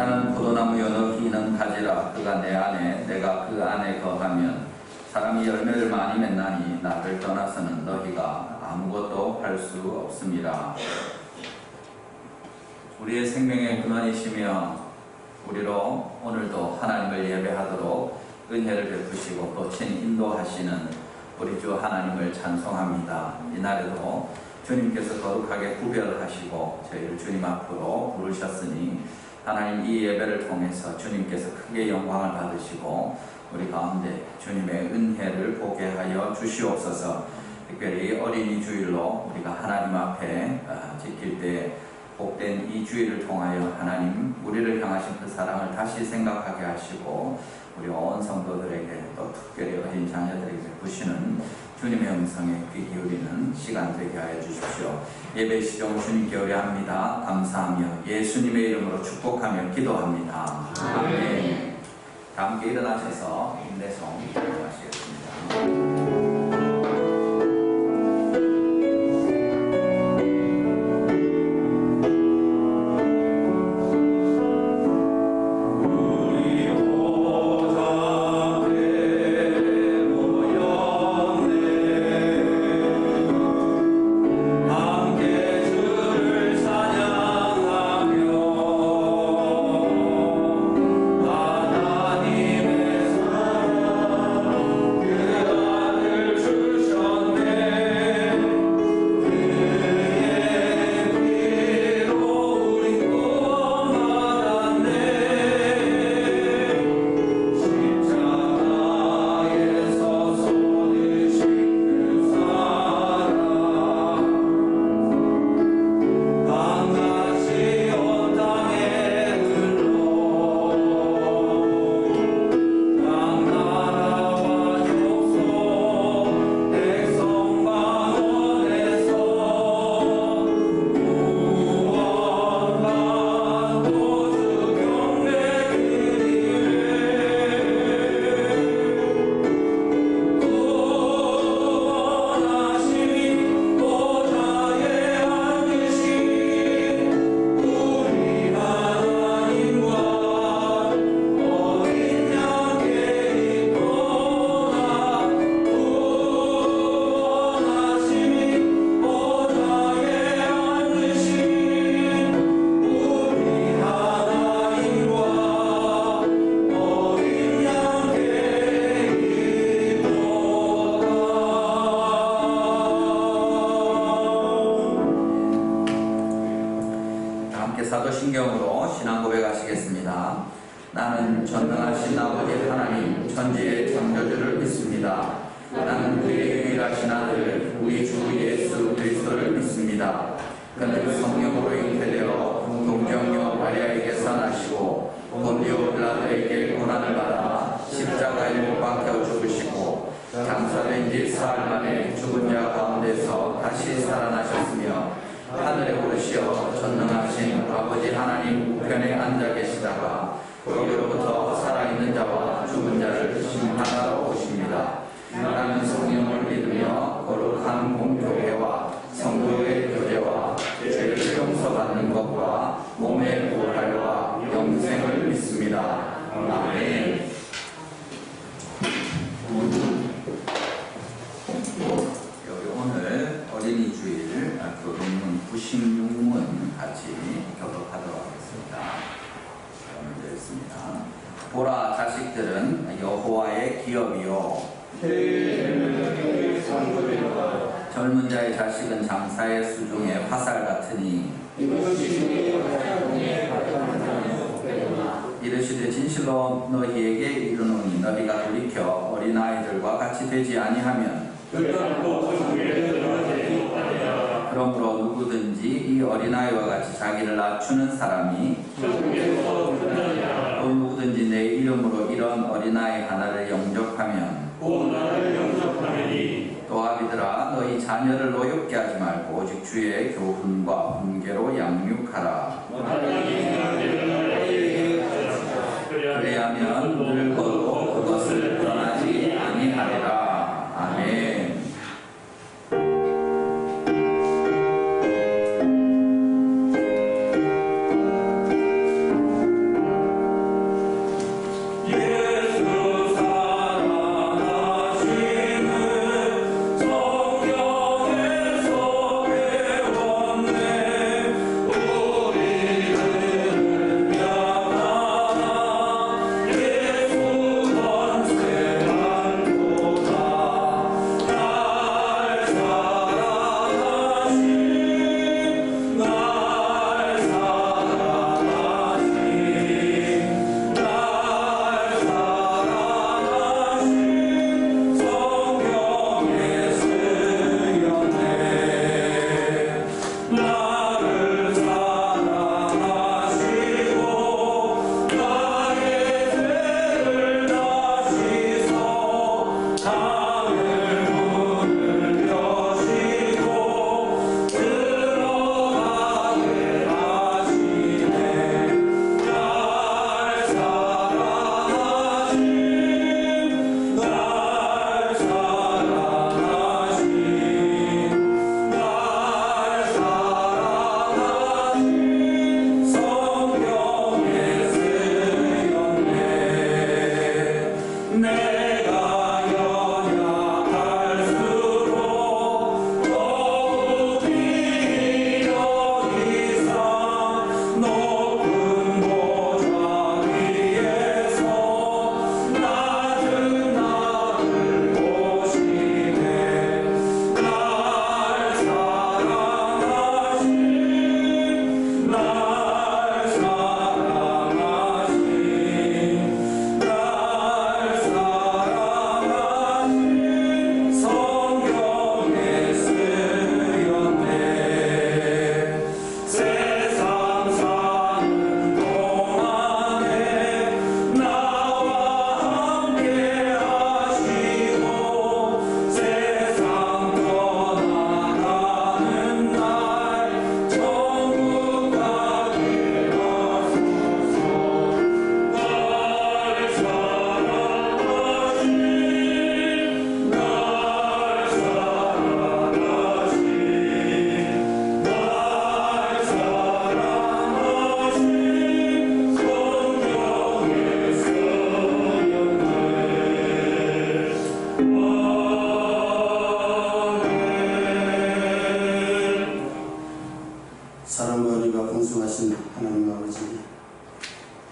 나는 포도나무 여느 피는 가지라. 그가 내 안에 내가 그 안에 거하면 사람이 열매를 많이 맺나니 나를 떠나서는 너희가 아무것도 할 수 없습니다. 우리의 생명의 근원이시며 우리로 오늘도 하나님을 예배하도록 은혜를 베푸시고 또 친히 인도하시는 우리 주 하나님을 찬송합니다. 이날에도 주님께서 거룩하게 구별하시고 저희를 주님 앞으로 부르셨으니 하나님 이 예배를 통해서 주님께서 크게 영광을 받으시고 우리 가운데 주님의 은혜를 보게 하여 주시옵소서. 특별히 어린이 주일로 우리가 하나님 앞에 지킬 때 복된 이 주일을 통하여 하나님 우리를 향하신 그 사랑을 다시 생각하게 하시고 우리 온 성도들에게 또 특별히 어린 자녀들에게 베푸시는 주님의 음성에 귀 기울이는 시간 되게 하여 주십시오. 예배 시종 주님께 의뢰합니다. 감사하며 예수님의 이름으로 축복하며 기도합니다. 아멘. 다 함께 일어나셔서 인내송 기도하시겠습니다. 사도신경으로 신앙 고백하시겠습니다. 나는 전능하신 아버지 하나님 천지의 창조주를 믿습니다. 나는 그의 유일하신 아들 우리 주 예수 그리스도를 믿습니다. 그는 성령으로 잉태되어 동정녀 마리아에게서 나시고 본디오 빌라도에게 고난을 받아 십자가에 못 박혀 죽으시고 장사된 지 사흘 만에 죽은 자 가운데서 다시 살아나셨으며 하늘에 오르시어 전능하신 아버지 하나님 우편에 앉아 계시다가 거기로부터 살아있는 자와 죽은 자를 심판하러 오십니다. 나는 성령을 믿으며 거룩한 공교회와 성도의 교제와 죄를 용서받는 것과 몸의 부활과 영생을 믿습니다. 아멘. 여기 오늘 어린이 주일 교동문 96문 같이 교독하도록 하겠습니다. 먼저 있습니다. 보라 자식들은 여호와의 기업이요 젊은 자의 자식은 장사의 수중에 화살 같으니 이르시되 진실로 너희에게 이르노니 너희가 돌이켜 어린아이들과 같이 되지 아니하면 그러므로 누구든지 이 어린아이와 같이 자기를 낮추는 사람이 또 누구든지 내 이름으로 이런 어린아이 하나를 영접하면 또 아비들아 너희 자녀를 노엽게 하지 말고 오직 주의 교훈과 훈계로 양육하라. 그래야면 늙어도 그것을 변하지 아니하리라. 아멘.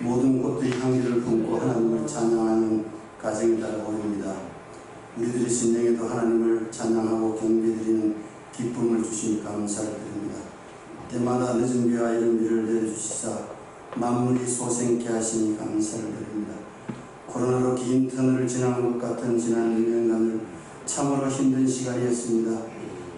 모든 꽃들이 향기를 품고 하나님을 찬양하는 가정이 따라오릅니다. 우리들의 심령에도 하나님을 찬양하고 경배드리는 기쁨을 주시니 감사를 드립니다. 때마다 늦은 비와 이른 비를 내려주시사 만물이 소생케 하시니 감사를 드립니다. 코로나로 긴 터널을 지나는 것 같은 지난 1년간을 참으로 힘든 시간이었습니다.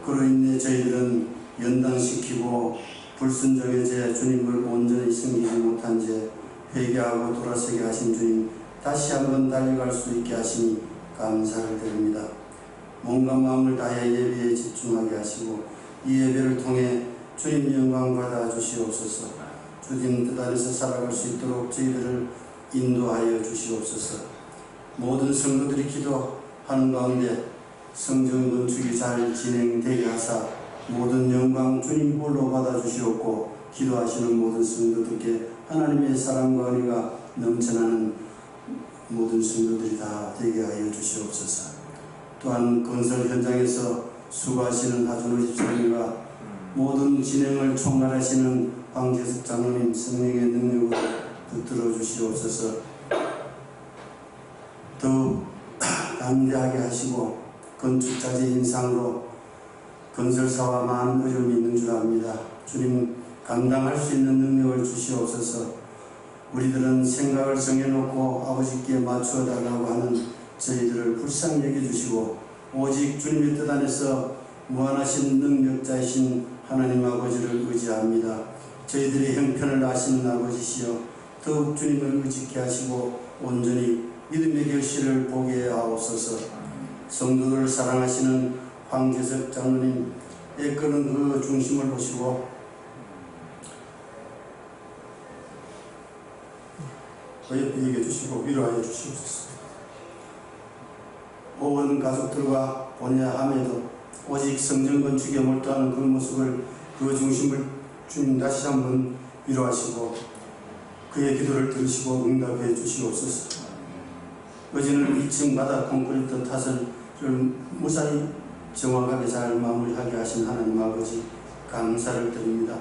그로 인해 저희들은 연단시키고 불순종의 죄, 주님을 온전히 섬기지 못한 죄, 회개하고 돌아서게 하신 주님, 다시 한번 달려갈 수 있게 하시니 감사를 드립니다. 몸과 마음을 다해 예배에 집중하게 하시고 이 예배를 통해 주님 영광 받아 주시옵소서. 주님 뜻 안에서 살아갈 수 있도록 저희들을 인도하여 주시옵소서. 모든 성도들이 기도하는 가운데 성전 건축이 잘 진행되게 하사 모든 영광 주님 홀로 받아 주시옵고, 기도하시는 모든 성도들께 하나님의 사랑과 은혜가 넘쳐나는 모든 성도들이 다 되게 하여 주시옵소서. 또한 건설 현장에서 수고하시는 하준호 집사님과 모든 진행을 총괄하시는 황재석 장로님 성령의 능력으로 붙들어 주시옵소서. 더욱 담대하게 하시고 건축자재 인상으로 건설사와 많은 어려움이 있는 줄 압니다. 주님, 감당할 수 있는 능력을 주시옵소서. 우리들은 생각을 정해놓고 아버지께 맞추어 달라고 하는 저희들을 불쌍히 여겨주시고 오직 주님의 뜻 안에서 무한하신 능력자이신 하나님 아버지를 의지합니다. 저희들의 형편을 아시는 아버지시여, 더욱 주님을 의지케 하시고 온전히 믿음의 결실을 보게 하옵소서. 성도들을 사랑하시는 황재석 장로님 애끄는 그 중심을 보시고 어여삐 여겨주시고 위로하여 주시옵소서. 온 가족들과 본야함에도 오직 성전 건축에 몰두하는 그 모습을, 그 중심을 주님 다시 한번 위로하시고 그의 기도를 들으시고 응답해 주시옵소서. 어제는 2층 바닥 콘크리트 타설을 무사히 정확하게 잘 마무리하게 하신 하나님 아버지 감사를 드립니다.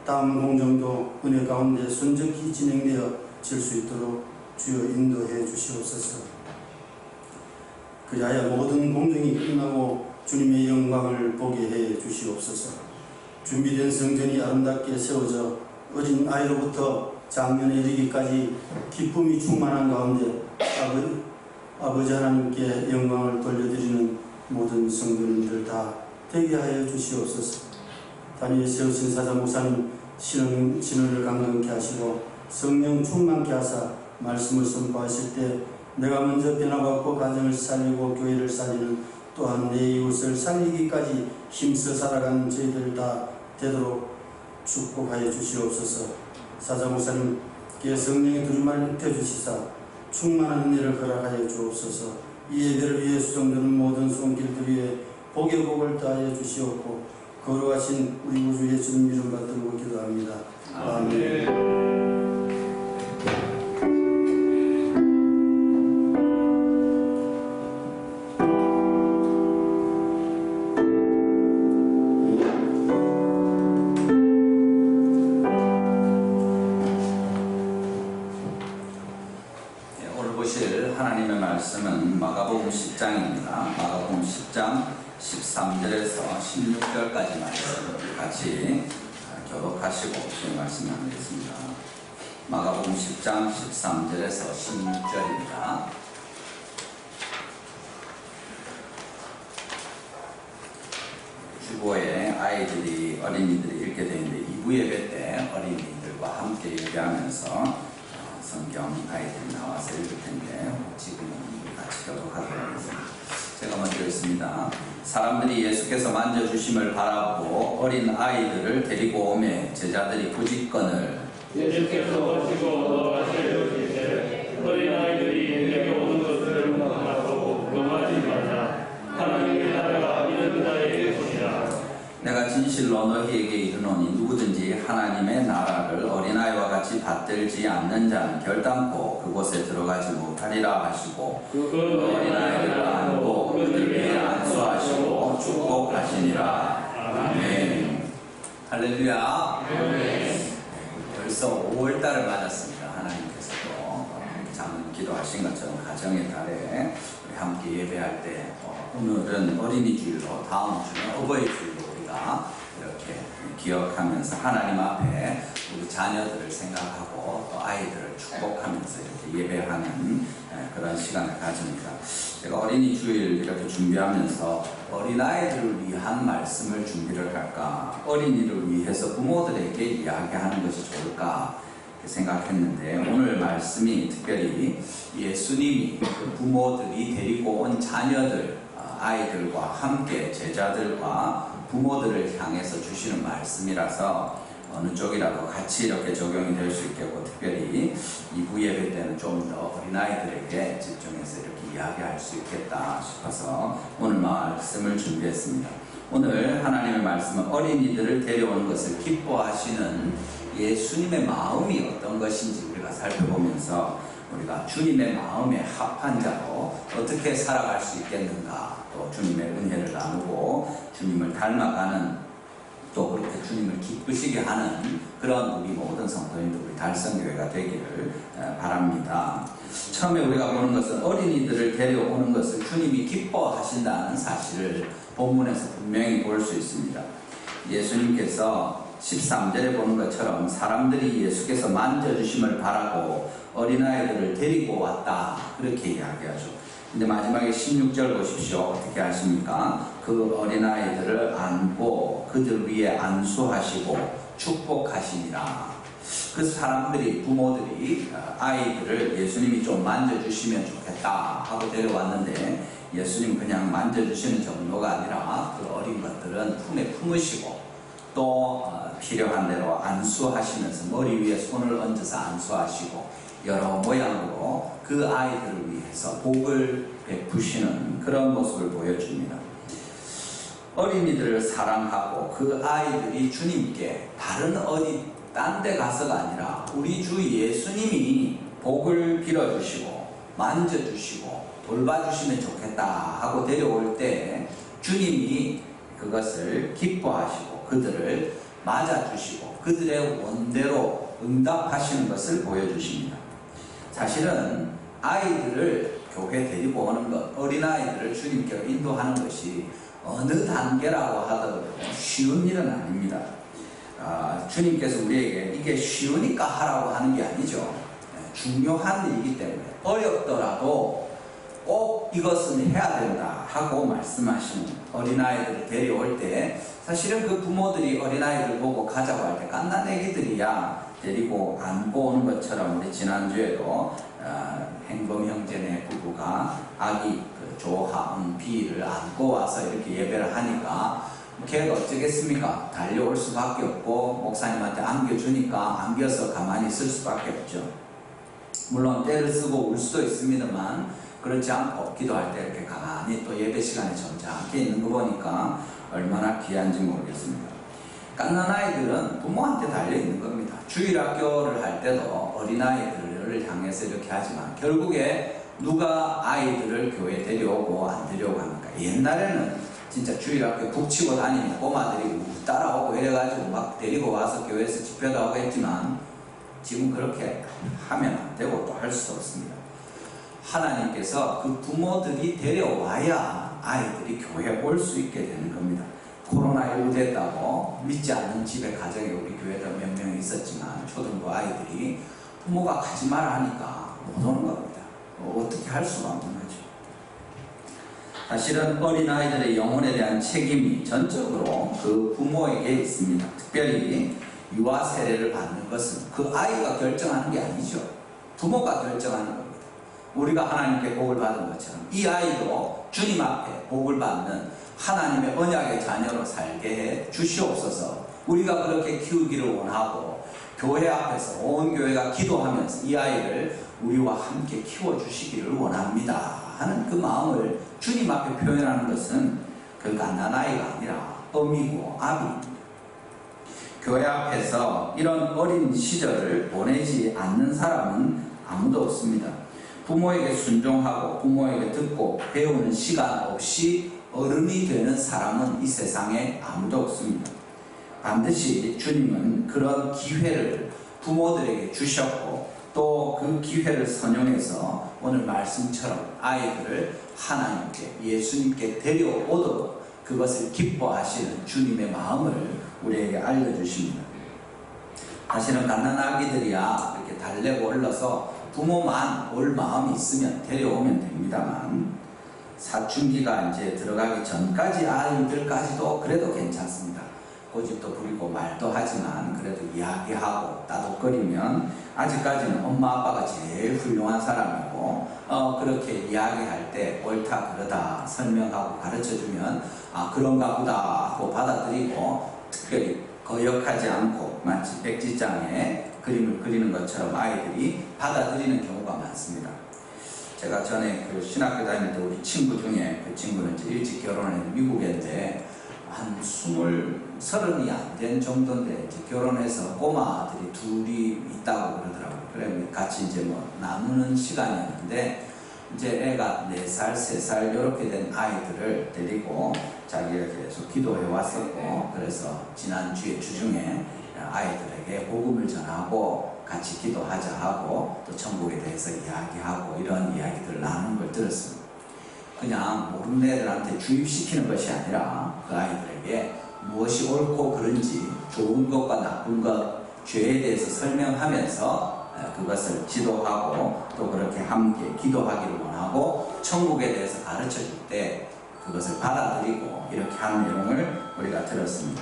다음 공정도 은혜 가운데 순적히 진행되어 질 수 있도록 주여 인도해 주시옵소서. 그리하여 모든 공정이 끝나고 주님의 영광을 보게 해 주시옵소서. 준비된 성전이 아름답게 세워져 어린 아이로부터 장년에 이르기까지 기쁨이 충만한 가운데 아버지 하나님께 영광을 돌려드리는 모든 성도님들 다 되게 하여 주시옵소서. 단위에 세우신 사자 목사님 신원을 강건케 하시고 성령 충만케 하사 말씀을 선포하실 때 내가 먼저 변화받고 가정을 살리고 교회를 살리는, 또한 내 이웃을 살리기까지 힘써 살아가는 저희들 다 되도록 축복하여 주시옵소서. 사자 목사님께 성령의 두 주말 입혀주시사 충만한 은혜를 허락하여 주옵소서. 이 예배를 위해 수정되는 모든 손길들 위해 복의 복을 다하여 주시옵고 거룩하신 우리 구주 예수님 이름 받들고 기도합니다. 아멘. 하나님의 말씀은 마가복음 10장입니다. 마가복음 10장 13절에서 16절까지 말씀 같이 교독하시고 주의 말씀 나누겠습니다. 마가복음 10장 13절에서 16절입니다. 주보에 아이들이, 어린이들이 읽게 되는데 2부 예배 때 어린이들과 함께 예배하면서 성경 아이들이 나와서 읽을 텐데 지금은 같이 교독하도록 하겠습니다. 제가 먼저 읽습니다. 사람들이 예수께서 만져주심을 바라보고 어린 아이들을 데리고 오매 제자들이 부짓건을 예수께서 오시고 돌아가시되 어린 아이들이 내게 오는 것을 바라보고 명하지 마라. 하나님의 나라가 이런 자에게 있으리라. 내가 진실로 너희에게 이르노니 누구든지 하나님의 나라를 어린아이와 같이 받들지 않는 자는 결단코 그곳에 들어가지 못하리라 하시고 그 어린아이들을 안고 그들에게 안수하시고 축복하시니라. 아멘. 할렐루야. 벌써 5월달을 맞았습니다. 하나님 기도하신 것처럼 가정의 달에 우리 함께 예배할 때 오늘은 어린이 주일로 다음 주는 어버이 주일로 우리가 이렇게 기억하면서 하나님 앞에 우리 자녀들을 생각하고 또 아이들을 축복하면서 이렇게 예배하는 그런 시간을 가집니다. 제가 어린이 주일 이렇게 준비하면서 어린아이들을 위한 말씀을 준비를 할까, 어린이를 위해서 부모들에게 이야기하는 것이 좋을까 생각했는데, 오늘 말씀이 특별히 예수님이 부모들이 데리고 온 자녀들, 아이들과 함께 제자들과 부모들을 향해서 주시는 말씀이라서 어느 쪽이라도 같이 이렇게 적용이 될 수 있겠고, 특별히 2부 예배 때는 좀 더 어린아이들에게 집중해서 이렇게 이야기할 수 있겠다 싶어서 오늘 말씀을 준비했습니다. 오늘 하나님의 말씀은 어린이들을 데려오는 것을 기뻐하시는 예수님의 마음이 어떤 것인지 우리가 살펴보면서 우리가 주님의 마음에 합한 자로 어떻게 살아갈 수 있겠는가, 또 주님의 은혜를 나누고 주님을 닮아가는, 또 그렇게 주님을 기쁘시게 하는 그런 우리 모든 성도님들, 우리 달성교회가 되기를 바랍니다. 처음에 우리가 보는 것은 어린이들을 데려오는 것을 주님이 기뻐하신다는 사실을 본문에서 분명히 볼 수 있습니다. 예수님께서 13절에 보는 것처럼 사람들이 예수께서 만져주심을 바라고 어린아이들을 데리고 왔다, 그렇게 이야기하죠. 근데 마지막에 16절 보십시오. 어떻게 하십니까? 그 어린아이들을 안고 그들 위에 안수하시고 축복하시니라. 그 사람들이, 부모들이 아이들을 예수님이 좀 만져주시면 좋겠다 하고 데려왔는데, 예수님 그냥 만져주시는 정도가 아니라 그 어린 것들은 품에 품으시고 또 필요한 대로 안수하시면서 머리 위에 손을 얹어서 안수하시고 여러 모양으로 그 아이들을 위해서 복을 베푸시는 그런 모습을 보여줍니다. 어린이들을 사랑하고 그 아이들이 주님께 다른 어디 딴 데 가서가 아니라 우리 주 예수님이 복을 빌어주시고 만져주시고 돌봐주시면 좋겠다 하고 데려올 때 주님이 그것을 기뻐하시고 그들을 맞아주시고 그들의 원대로 응답하시는 것을 보여주십니다. 사실은 아이들을 교회 데리고 오는 것, 어린아이들을 주님께로 인도하는 것이 어느 단계라고 하더라도 쉬운 일은 아닙니다. 주님께서 우리에게 이게 쉬우니까 하라고 하는 게 아니죠. 중요한 일이기 때문에 어렵더라도 꼭 이것은 해야 된다 하고 말씀하시는, 어린아이들을 데려올 때 사실은 그 부모들이 어린아이들 보고 가자고 할 때 갓난 애기들이야 데리고 안고 오는 것처럼, 우리 지난주에도 행범 형제네 부부가 아기 조하은비를 안고 와서 이렇게 예배를 하니까 걔가 어쩌겠습니까? 달려올 수밖에 없고 목사님한테 안겨주니까 안겨서 가만히 있을 수밖에 없죠. 물론 때를 쓰고 울 수도 있습니다만 그렇지 않고 기도할 때 이렇게 가만히 또 예배 시간에 점잖게 있는 거 보니까 얼마나 귀한지 모르겠습니다. 갓난아이들은 부모한테 달려있는 겁니다. 주일학교를 할 때도 어린아이들을 향해서 이렇게 하지만 결국에 누가 아이들을 교회에 데려오고 안 데려오고 합니까? 옛날에는 진짜 주일학교 북치고 다니는 꼬마들이 따라오고 이래가지고 막 데리고 와서 교회에서 집회도 하고 했지만 지금 그렇게 하면 안 되고 또 할 수도 없습니다. 하나님께서 그 부모들이 데려와야 아이들이 교회에 올 수 있게 되는 겁니다. 코로나19 됐다고 믿지 않는 집에 가정에 우리 교회도 몇 명 있었지만 초등부 아이들이 부모가 가지 마라 하니까 못 오는 겁니다. 어떻게 할 수가 없는 거죠. 사실은 어린아이들의 영혼에 대한 책임이 전적으로 그 부모에게 있습니다. 특별히 유아 세례를 받는 것은 그 아이가 결정하는 게 아니죠. 부모가 결정하는 겁니다. 우리가 하나님께 복을 받은 것처럼 이 아이도 주님 앞에 복을 받는 하나님의 언약의 자녀로 살게 해 주시옵소서. 우리가 그렇게 키우기를 원하고 교회 앞에서 온 교회가 기도하면서 이 아이를 우리와 함께 키워주시기를 원합니다 하는 그 마음을 주님 앞에 표현하는 것은 그 갓난아이가 아니라 어미고 아비입니다. 교회 앞에서 이런 어린 시절을 보내지 않는 사람은 아무도 없습니다. 부모에게 순종하고 부모에게 듣고 배우는 시간 없이 어른이 되는 사람은 이 세상에 아무도 없습니다. 반드시 주님은 그런 기회를 부모들에게 주셨고 또 그 기회를 선용해서 오늘 말씀처럼 아이들을 하나님께, 예수님께 데려오도록 그것을 기뻐하시는 주님의 마음을 우리에게 알려주십니다. 사실은 갓난아기들이야 이렇게 달래고 올라서 부모만 올 마음이 있으면 데려오면 됩니다만, 사춘기가 이제 들어가기 전까지 아이들까지도 그래도 괜찮습니다. 고집도 부리고 말도 하지만 그래도 이야기하고 따독거리면 아직까지는 엄마 아빠가 제일 훌륭한 사람이고, 그렇게 이야기할 때 옳다 그러다 설명하고 가르쳐주면 그런가 보다 하고 받아들이고, 특별히 거역하지 않고 마치 백지장에 그림을 그리는 것처럼 아이들이 받아들이는 경우가 많습니다. 제가 전에 그 신학교 다닐 때 우리 친구 중에, 그 친구는 이제 일찍 결혼해서 미국인데 한 30이 안 된 정도인데 이제 결혼해서 꼬마들이 둘이 있다고 그러더라고요. 그래 같이 이제 뭐 나누는 시간이었는데, 이제 애가 4살, 3살 이렇게 된 아이들을 데리고 자기가 계속 기도해 왔었고, 그래서 지난주에 주중에 아이들에게 복음을 전하고 같이 기도하자 하고 또 천국에 대해서 이야기하고 이런 이야기들을 나누는 걸 들었습니다. 그냥 모르는 애들한테 주입시키는 것이 아니라 그 아이들에게 무엇이 옳고 그른지, 좋은 것과 나쁜 것, 죄에 대해서 설명하면서 그것을 지도하고 또 그렇게 함께 기도하기를 원하고 천국에 대해서 가르쳐 줄 때 그것을 받아들이고 이렇게 하는 내용을 우리가 들었습니다.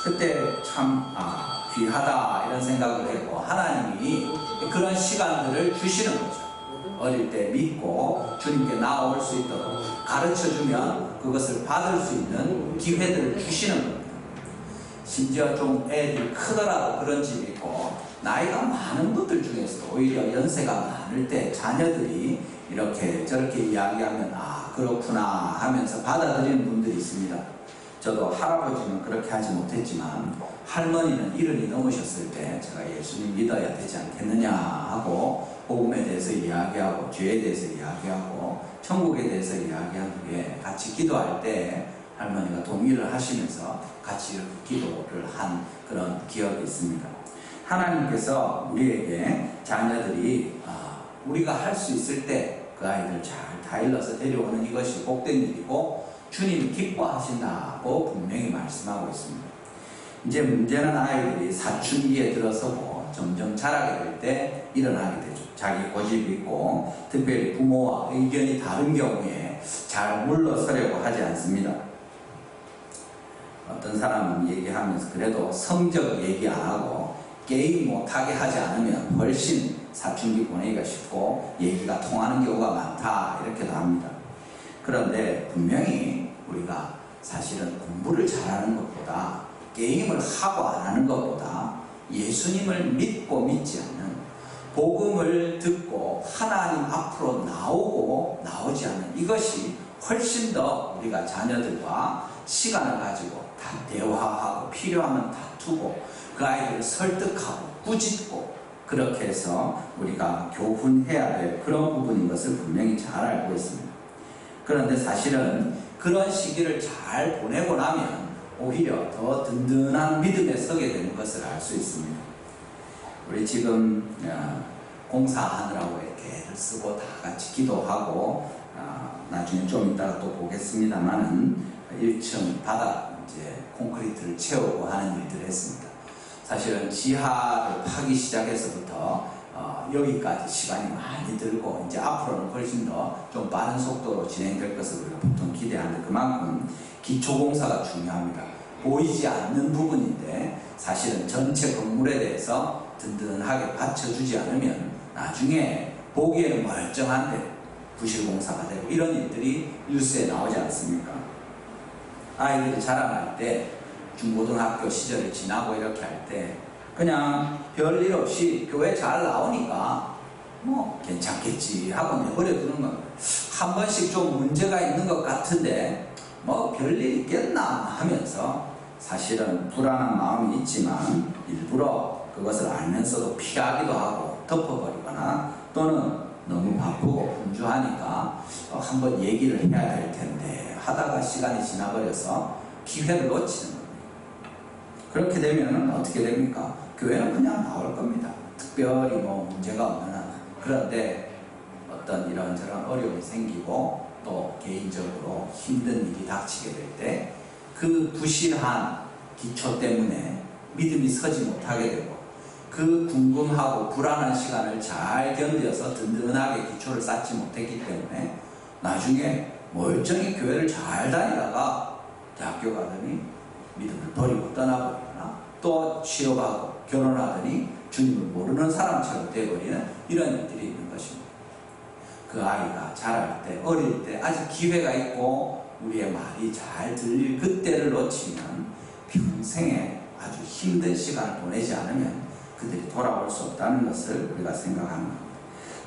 그때 참 귀하다 이런 생각을 했고, 하나님이 그런 시간들을 주시는 거죠. 어릴 때 믿고 주님께 나올 수 있도록 가르쳐주면 그것을 받을 수 있는 기회들을 주시는 겁니다. 심지어 좀 애들이 크더라도 그런 집이 있고, 나이가 많은 분들 중에서도 오히려 연세가 많을 때 자녀들이 이렇게 저렇게 이야기하면 그렇구나 하면서 받아들이는 분들이 있습니다. 저도 할아버지는 그렇게 하지 못했지만 할머니는 70이 넘으셨을 때 제가 예수님 믿어야 되지 않겠느냐 하고 복음에 대해서 이야기하고 죄에 대해서 이야기하고 천국에 대해서 이야기한 후에 같이 기도할 때 할머니가 동의를 하시면서 같이 이렇게 기도를 한 그런 기억이 있습니다. 하나님께서 우리에게 자녀들이 우리가 할 수 있을 때 그 아이들 잘 다일러서 데려오는 이것이 복된 일이고 주님이 기뻐하신다고 분명히 말씀하고 있습니다. 이제 문제는 아이들이 사춘기에 들어서고 점점 자라게 될 때 일어나게 되죠. 자기 고집이 있고 특별히 부모와 의견이 다른 경우에 잘 물러서려고 하지 않습니다. 어떤 사람은 얘기하면서 그래도 성적 얘기 안 하고 게임 못하게 하지 않으면 훨씬 사춘기 보내기가 쉽고 얘기가 통하는 경우가 많다 이렇게도 합니다. 그런데 분명히 우리가 사실은 공부를 잘하는 것보다 게임을 하고 안 하는 것보다 예수님을 믿고 믿지 않는, 복음을 듣고 하나님 앞으로 나오고 나오지 않는 이것이 훨씬 더 우리가 자녀들과 시간을 가지고 다 대화하고 필요하면 다투고 그 아이들을 설득하고 꾸짖고 그렇게 해서 우리가 교훈해야 될 그런 부분인 것을 분명히 잘 알고 있습니다. 그런데 사실은 그런 시기를 잘 보내고 나면 오히려 더 든든한 믿음에 서게 되는 것을 알 수 있습니다. 우리 지금 공사하느라고 이렇게 애를 쓰고 다 같이 기도하고 나중에 좀 이따가 또 보겠습니다만은 1층 바닥 이제 콘크리트를 채우고 하는 일들을 했습니다. 사실은 지하를 파기 시작해서부터 여기까지 시간이 많이 들고 이제 앞으로는 훨씬 더 좀 빠른 속도로 진행될 것을 우리가 보통 기대하는데, 그만큼 기초공사가 중요합니다. 보이지 않는 부분인데 사실은 전체 건물에 대해서 든든하게 받쳐주지 않으면 나중에 보기에는 멀쩡한데 부실공사가 되고 이런 일들이 뉴스에 나오지 않습니까? 아이들이 자라날 때 중고등학교 시절을 지나고 이렇게 할 때 그냥 별일 없이 교회 잘 나오니까 뭐 괜찮겠지 하고 내버려 두는 겁니다. 한 번씩 좀 문제가 있는 것 같은데 뭐 별일 있겠나 하면서 사실은 불안한 마음이 있지만 일부러 그것을 알면서도 피하기도 하고 덮어버리거나 또는 너무 바쁘고 분주하니까 한번 얘기를 해야 될 텐데 하다가 시간이 지나버려서 기회를 놓치는 겁니다. 그렇게 되면 어떻게 됩니까? 교회는 그냥 나올 겁니다. 특별히 뭐 문제가 없는 한. 그런데 어떤 이런저런 어려움이 생기고 또 개인적으로 힘든 일이 닥치게 될 때 그 부실한 기초 때문에 믿음이 서지 못하게 되고 그 궁금하고 불안한 시간을 잘 견뎌서 든든하게 기초를 쌓지 못했기 때문에 나중에 멀쩡히 교회를 잘 다니다가 대학교 가더니 믿음을 버리고 떠나버리거나 또 취업하고 결혼하더니 주님을 모르는 사람처럼 되어버리는 이런 일들이 있는 것입니다. 그 아이가 자랄 때, 어릴 때 아직 기회가 있고 우리의 말이 잘 들릴 그때를 놓치면 평생에 아주 힘든 시간을 보내지 않으면 그들이 돌아올 수 없다는 것을 우리가 생각합니다.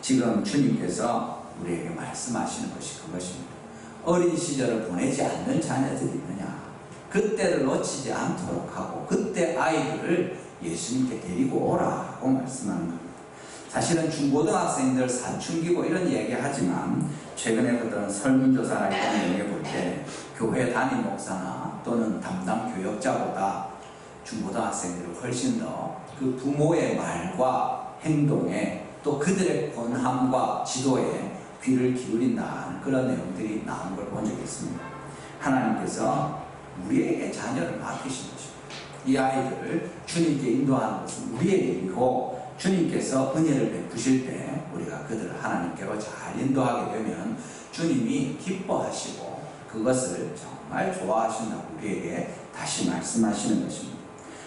지금 주님께서 우리에게 말씀하시는 것이 그것입니다. 어린 시절을 보내지 않는 자녀들이 있느냐, 그때를 놓치지 않도록 하고 그때 아이들을 예수님께 데리고 오라고 말씀하는 겁니다. 사실은 중고등학생들 사춘기고 이런 이야기 하지만 최근에 그런 설문조사나 이런 내용에 볼 때 교회 담임 목사나 또는 담당 교역자보다 중고등학생들이 훨씬 더 그 부모의 말과 행동에 또 그들의 권함과 지도에 귀를 기울인다는 그런 내용들이 나온 걸 본 적이 있습니다. 하나님께서 우리에게 자녀를 맡기신 것입니다. 이 아이들을 주님께 인도하는 것은 우리의 일이고 주님께서 은혜를 베푸실 때 우리가 그들을 하나님께로 잘 인도하게 되면 주님이 기뻐하시고 그것을 정말 좋아하신다고 우리에게 다시 말씀하시는 것입니다.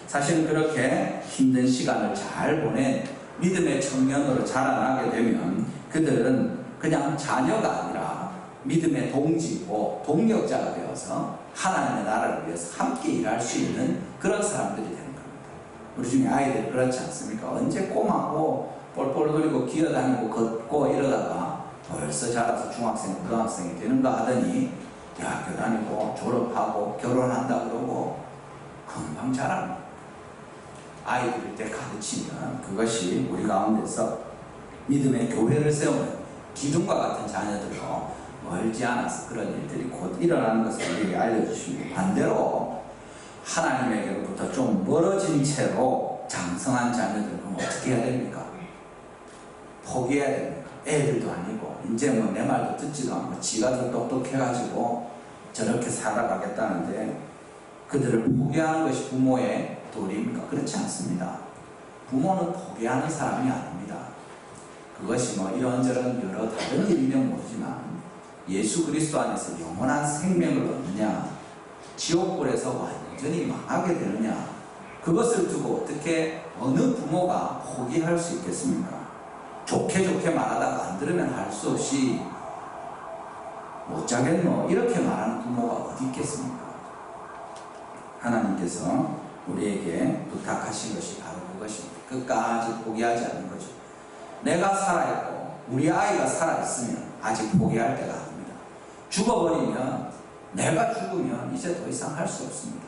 사실 그렇게 힘든 시간을 잘 보낸 믿음의 청년으로 자라나게 되면 그들은 그냥 자녀가 아니라 믿음의 동지고 동력자가 되어서 하나님의 나라를 위해서 함께 일할 수 있는 그런 사람들이 되는 겁니다. 우리 중에 아이들 그렇지 않습니까? 언제 꼬마고 뻘뻘 돌리고 기어다니고 걷고 이러다가 벌써 자라서 중학생, 고등학생이 되는가 하더니 대학교 다니고 졸업하고 결혼한다 그러고 금방 자랍니다. 아이들 때 가르치면 그것이 우리 가운데서 믿음의 교회를 세우는 기둥과 같은 자녀들로 멀지 않아서 그런 일들이 곧 일어나는 것을 우리에게 알려주십니다. 반대로 하나님에게로부터 좀 멀어진 채로 장성한 자녀들은 어떻게 해야 됩니까? 포기해야 됩니까? 애들도 아니고 이제 뭐 내 말도 듣지도 않고 지가 더 똑똑해가지고 저렇게 살아가겠다는데 그들을 포기하는 것이 부모의 도리입니까? 그렇지 않습니다. 부모는 포기하는 사람이 아닙니다. 그것이 뭐 이런저런 여러 다른 일이면 모르지만 예수 그리스도 안에서 영원한 생명을 얻느냐, 지옥불에서 완전히 망하게 되느냐, 그것을 두고 어떻게 어느 부모가 포기할 수 있겠습니까? 좋게 말하다가 안 들으면 할 수 없이 못 자겠노 이렇게 말하는 부모가 어디 있겠습니까? 하나님께서 우리에게 부탁하신 것이 바로 그것입니다. 끝까지 포기하지 않는 거죠. 내가 살아있고 우리 아이가 살아있으면 아직 포기할 때가 아닙니다. 죽어버리면, 내가 죽으면 이제 더 이상 할 수 없습니다.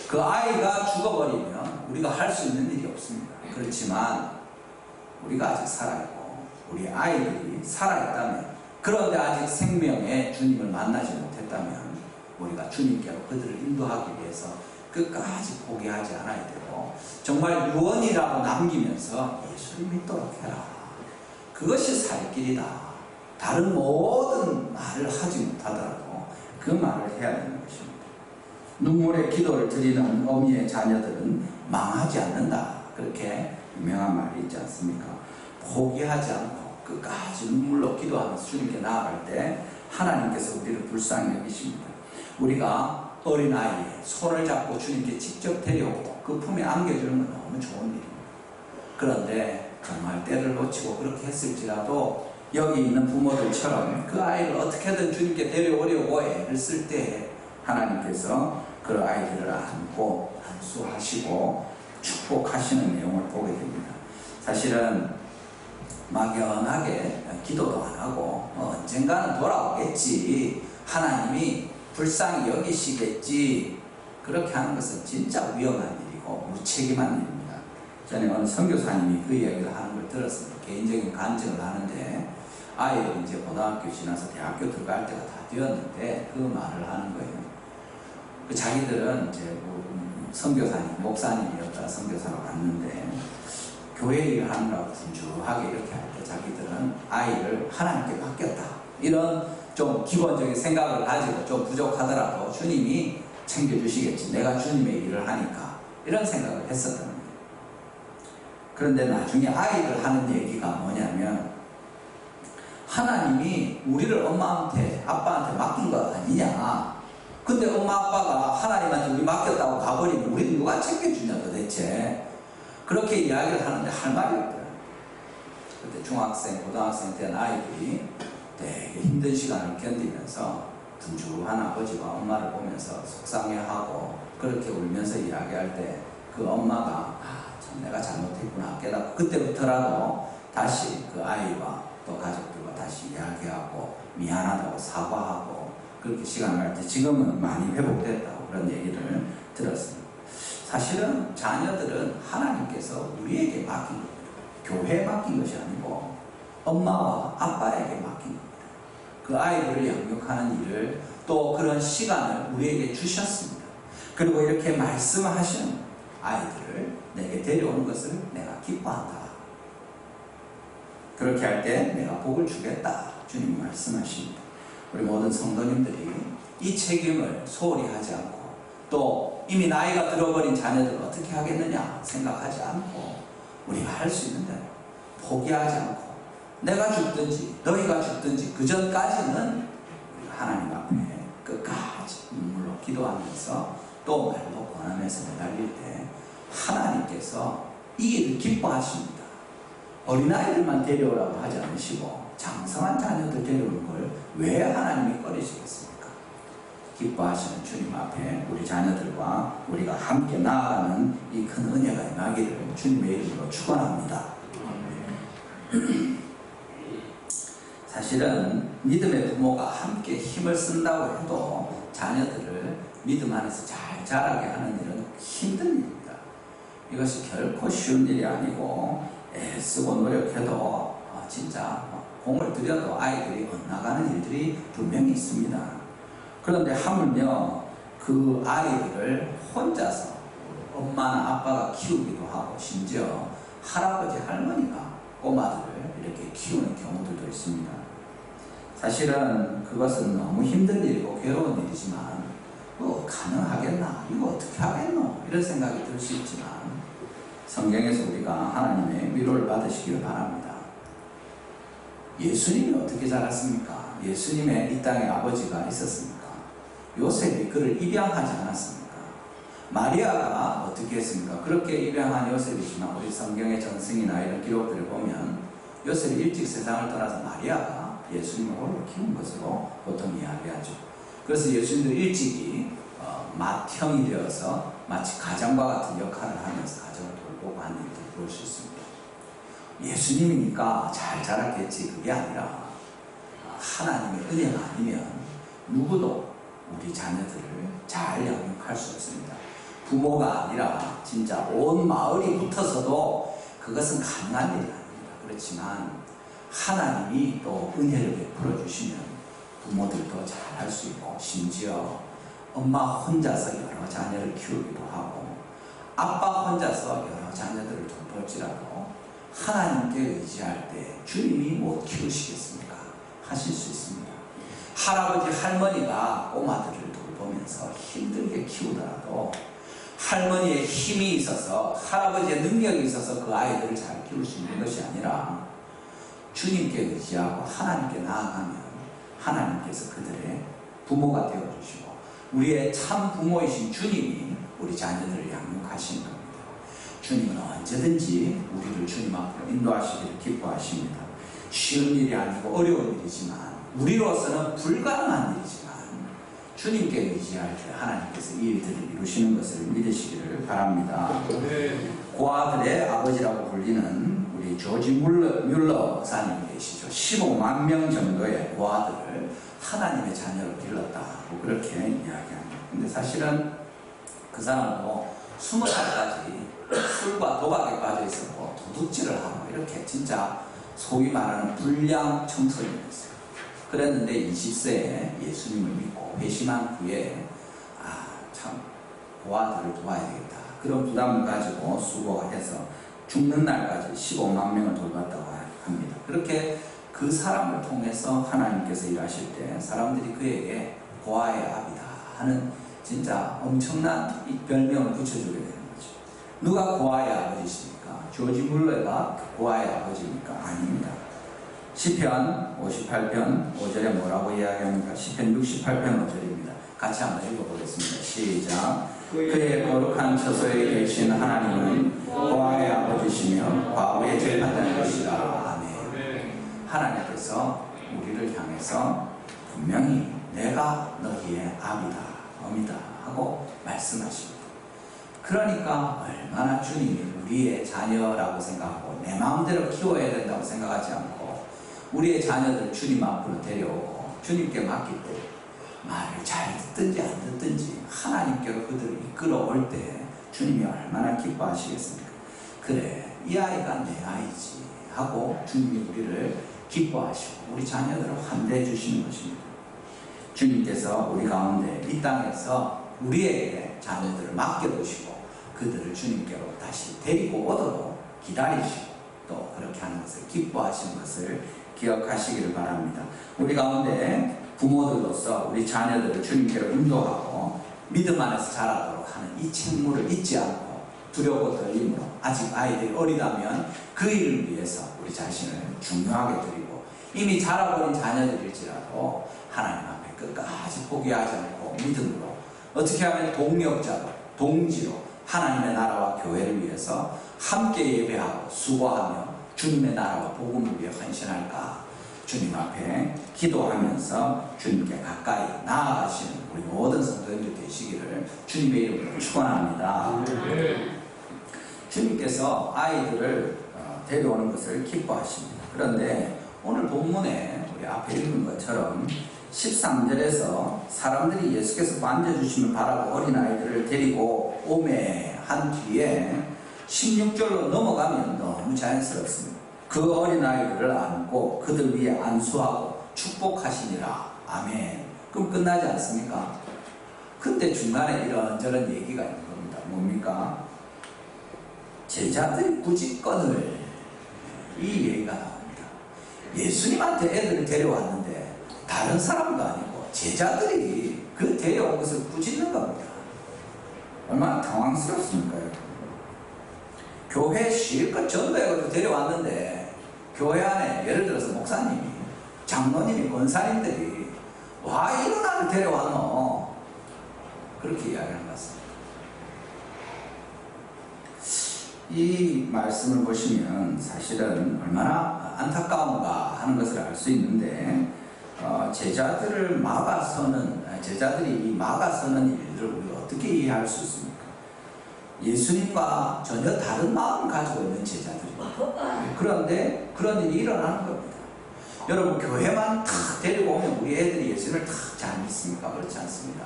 그 아이가 죽어버리면 우리가 할 수 있는 일이 없습니다. 그렇지만 우리가 아직 살아있고 우리 아이들이 살아있다면, 그런데 아직 생명의 주님을 만나지 못했다면 우리가 주님께로 그들을 인도하기 위해서 끝까지 포기하지 않아야 되고 정말 유언이라고 남기면서 예수를 믿도록 해라. 그것이 살 길이다. 다른 모든 말을 하지 못하더라도 그 말을 해야 되는 것입니다. 눈물의 기도를 드리는 어미의 자녀들은 망하지 않는다. 그렇게 유명한 말이 있지 않습니까? 포기하지 않고 끝까지 눈물로 기도하면서 주님께 나아갈 때 하나님께서 우리를 불쌍히 여기십니다. 우리가 어린아이의 손을 잡고 주님께 직접 데려오고 그 품에 안겨주는 건 너무 좋은 일입니다. 그런데 정말 때를 놓치고 그렇게 했을지라도 여기 있는 부모들처럼 그 아이를 어떻게든 주님께 데려오려고 애를 쓸 때 하나님께서 그 아이들을 안고 안수하시고 축복하시는 내용을 보게 됩니다. 사실은 막연하게 기도도 안 하고 언젠가는 돌아오겠지, 하나님이 불쌍히 여기시겠지, 그렇게 하는 것은 진짜 위험한 일이고 무책임한 일입니다. 전에 어느 선교사님이 그 이야기를 하는 걸 들었습니다. 개인적인 간증을 하는데 아이들이 이제 고등학교 지나서 대학교 들어갈 때가 다 되었는데 그 말을 하는 거예요. 그 자기들은 이제 선교사님, 목사님이었다가 선교사로 갔는데 교회 일을 하느라고 분주하게 이렇게 할 때 자기들은 아이를 하나님께 맡겼다. 이런 좀 기본적인 생각을 가지고 좀 부족하더라도 주님이 챙겨주시겠지. 내가 주님의 일을 하니까. 이런 생각을 했었던 거예요. 그런데 나중에 아이들 하는 얘기가 뭐냐면 하나님이 우리를 엄마한테 아빠한테 맡긴 것 아니냐. 근데 엄마 아빠가 하나님한테 우리 맡겼다고 가버리면 우리는 누가 챙겨주냐 도대체. 그렇게 이야기를 하는데 할 말이 없더라고요. 그때 중학생, 고등학생 때 아이들이 되게 힘든 시간을 견디면서 분주한 아버지와 엄마를 보면서 속상해하고 그렇게 울면서 이야기할 때 그 엄마가 참 내가 잘못했구나 깨닫고 그때부터라도 다시 그 아이와 또 가족들과 다시 이야기하고 미안하다고 사과하고 그렇게 시간을 할 때 지금은 많이 회복됐다고 그런 얘기를 들었습니다. 사실은 자녀들은 하나님께서 우리에게 맡긴 겁니다. 교회에 맡긴 것이 아니고 엄마와 아빠에게 맡긴 겁니다. 그 아이들을 양육하는 일을 또 그런 시간을 우리에게 주셨습니다. 그리고 이렇게 말씀하시는 아이들을 내게 데려오는 것을 내가 기뻐한다. 그렇게 할 때 내가 복을 주겠다. 주님 말씀하십니다. 우리 모든 성도님들이 이 책임을 소홀히 하지 않고 또 이미 나이가 들어버린 자녀들을 어떻게 하겠느냐 생각하지 않고 우리가 할 수 있는 대로 포기하지 않고 내가 죽든지 너희가 죽든지 그 전까지는 하나님 앞에 끝까지 눈물로 기도하면서 또 말로 권하면서 매달릴 때 하나님께서 이 일을 기뻐하십니다. 어린아이들만 데려오라고 하지 않으시고 장성한 자녀들 데려오는 걸 왜 하나님이 꺼리시겠습니까? 기뻐하시는 주님 앞에 우리 자녀들과 우리가 함께 나아가는 이 큰 은혜가 임하기를 주님의 이름으로 축원합니다. 사실은 믿음의 부모가 함께 힘을 쓴다고 해도 자녀들을 믿음 안에서 잘 자라게 하는 일은 힘든 일입니다. 이것이 결코 쉬운 일이 아니고 애쓰고 노력해도 진짜 공을 들여도 아이들이 엇나가는 일들이 분명히 있습니다. 그런데 하물며 그 아이들을 혼자서 엄마나 아빠가 키우기도 하고 심지어 할아버지 할머니가 꼬마들을 이렇게 키우는 경우들도 있습니다. 사실은 그것은 너무 힘든 일이고 괴로운 일이지만 가능하겠나? 이거 어떻게 하겠노? 이런 생각이 들 수 있지만 성경에서 우리가 하나님의 위로를 받으시기를 바랍니다. 예수님이 어떻게 자랐습니까? 예수님의 이 땅에 아버지가 있었습니까? 요셉이 그를 입양하지 않았습니까? 마리아가 어떻게 했습니까? 그렇게 입양한 요셉이지만 우리 성경의 전승이나 이런 기록들을 보면 요셉이 일찍 세상을 떠나서 마리아가 예수님을 홀로 키운 것으로 보통 이야기하죠. 그래서 예수님도 일찍이 맏형이 되어서 마치 가장과 같은 역할을 하면서 가정을 돌보고 하는 일들을 볼 수 있습니다. 예수님이니까 잘 자랐겠지 그게 아니라 하나님의 은혜가 아니면 누구도 우리 자녀들을 잘 양육할 수 없습니다. 부모가 아니라 진짜 온 마을이 붙어서도 그것은 가능한 일이 아닙니다. 그렇지만 하나님이 또 은혜를 베풀어 주시면 부모들도 잘 할 수 있고 심지어 엄마 혼자서 여러 자녀를 키우기도 하고 아빠 혼자서 여러 자녀들을 돌볼지라도 하나님께 의지할 때 주님이 못 키우시겠습니까? 하실 수 있습니다. 할아버지 할머니가 꼬마들을 돌보면서 힘들게 키우더라도 할머니의 힘이 있어서 할아버지의 능력이 있어서 그 아이들을 잘 키울 수 있는 것이 아니라 주님께 의지하고 하나님께 나아가면 하나님께서 그들의 부모가 되어주시고 우리의 참 부모이신 주님이 우리 자녀들을 양육하시는 겁니다. 주님은 언제든지 우리를 주님 앞으로 인도하시기를 기뻐하십니다. 쉬운 일이 아니고 어려운 일이지만 우리로서는 불가능한 일이지만 주님께 의지할 때 하나님께서 이 일들을 이루시는 것을 믿으시기를 바랍니다. 고아들의 아버지라고 불리는 우리 조지 뮬러 목사님이 계시죠. 15만 명 정도의 고아들을 하나님의 자녀로 길렀다고 그렇게 이야기합니다. 근데 사실은 그 사람도 20살까지 술과 도박에 빠져 있었고 도둑질을 하고 이렇게 진짜 소위 말하는 불량 청소년이었어요. 그랬는데 20세에 예수님을 믿고 회심한 후에 참 고아들을 도와야 되겠다 그런 부담을 가지고 수고해서 죽는 날까지 15만 명을 돌봤다고 합니다. 그렇게 그 사람을 통해서 하나님께서 일하실 때 사람들이 그에게 고아의 아비다 하는 진짜 엄청난 이 별명을 붙여주게 되는 거죠. 누가 고아의 아버지십니까? 조지 물러가 고아의 아버지입니까? 아닙니다. 시편 58편 5절에 뭐라고 이야기합니까? 시편 68편 5절입니다. 같이 한번 읽어보겠습니다. 시작. 그의 거룩한 처소에 계신 하나님은 고아의 아버지시며 과부의 재판장인 것이다. 아멘. 하나님께서 우리를 향해서 분명히 내가 너희의 아비다, 어미다 하고 말씀하십니다. 그러니까 얼마나 주님이 우리의 자녀라고 생각하고 내 마음대로 키워야 된다고 생각하지 않고 우리의 자녀들을 주님 앞으로 데려오고 주님께 맡길 때 말을 잘 듣든지 안 듣든지 하나님께로 그들을 이끌어올 때 주님이 얼마나 기뻐하시겠습니까? 그래, 이 아이가 내 아이지 하고 주님이 우리를 기뻐하시고 우리 자녀들을 환대해 주시는 것입니다. 주님께서 우리 가운데 이 땅에서 우리에게 자녀들을 맡겨두시고 그들을 주님께로 다시 데리고 오도록 기다리시고 또 그렇게 하는 것을 기뻐하시는 것을 기억하시기를 바랍니다. 우리 가운데 부모들로서 우리 자녀들을 주님께로 인도하고 믿음 안에서 자라도록 하는 이 책무를 잊지 않고 두려워 떨림으로 아직 아이들이 어리다면 그 일을 위해서 우리 자신을 중요하게 드리고 이미 자라버린 자녀들일지라도 하나님 앞에 끝까지 포기하지 않고 믿음으로 어떻게 하면 동력자로 동지로 하나님의 나라와 교회를 위해서 함께 예배하고 수고하며 주님의 나라와 복음을 위해 헌신할까 주님 앞에 기도하면서 주님께 가까이 나아가시는 우리 모든 성도님들 되시기를 주님의 이름으로 축원합니다. 주님께서 아이들을 데려오는 것을 기뻐하십니다. 그런데 오늘 본문에 우리 앞에 읽은 것처럼 13절에서 사람들이 예수께서 만져주시면 바라고 어린아이들을 데리고 오매 한 뒤에 16절로 넘어가면 너무 자연스럽습니다. 그 어린아이들을 안고 그들 위에 안수하고 축복하시니라. 아멘. 그럼 끝나지 않습니까? 근데 중간에 이런저런 얘기가 있는 겁니다. 뭡니까? 제자들이 부짓건을 이 얘기가 나옵니다. 예수님한테 애들을 데려왔는데 다른 사람도 아니고 제자들이 그 데려온 것을 부짓는 겁니다. 얼마나 당황스럽습니까? 교회 실컷 전도해가지고 데려왔는데 교회 안에 예를 들어서 목사님이 장로님이 권사님들이 와 이런 아이를 데려왔노 그렇게 이야기하는 것 같습니다. 이 말씀을 보시면 사실은 얼마나 안타까운가 하는 것을 알 수 있는데 제자들이 이 막아서는 일들을 우리가 어떻게 이해할 수 있습니까? 예수님과 전혀 다른 마음을 가지고 있는 제자들입니다. 그런데 그런 일이 일어나는 겁니다. 여러분 교회만 탁 데리고 오면 우리 애들이 예수님을 탁 잘 믿습니까? 그렇지 않습니다.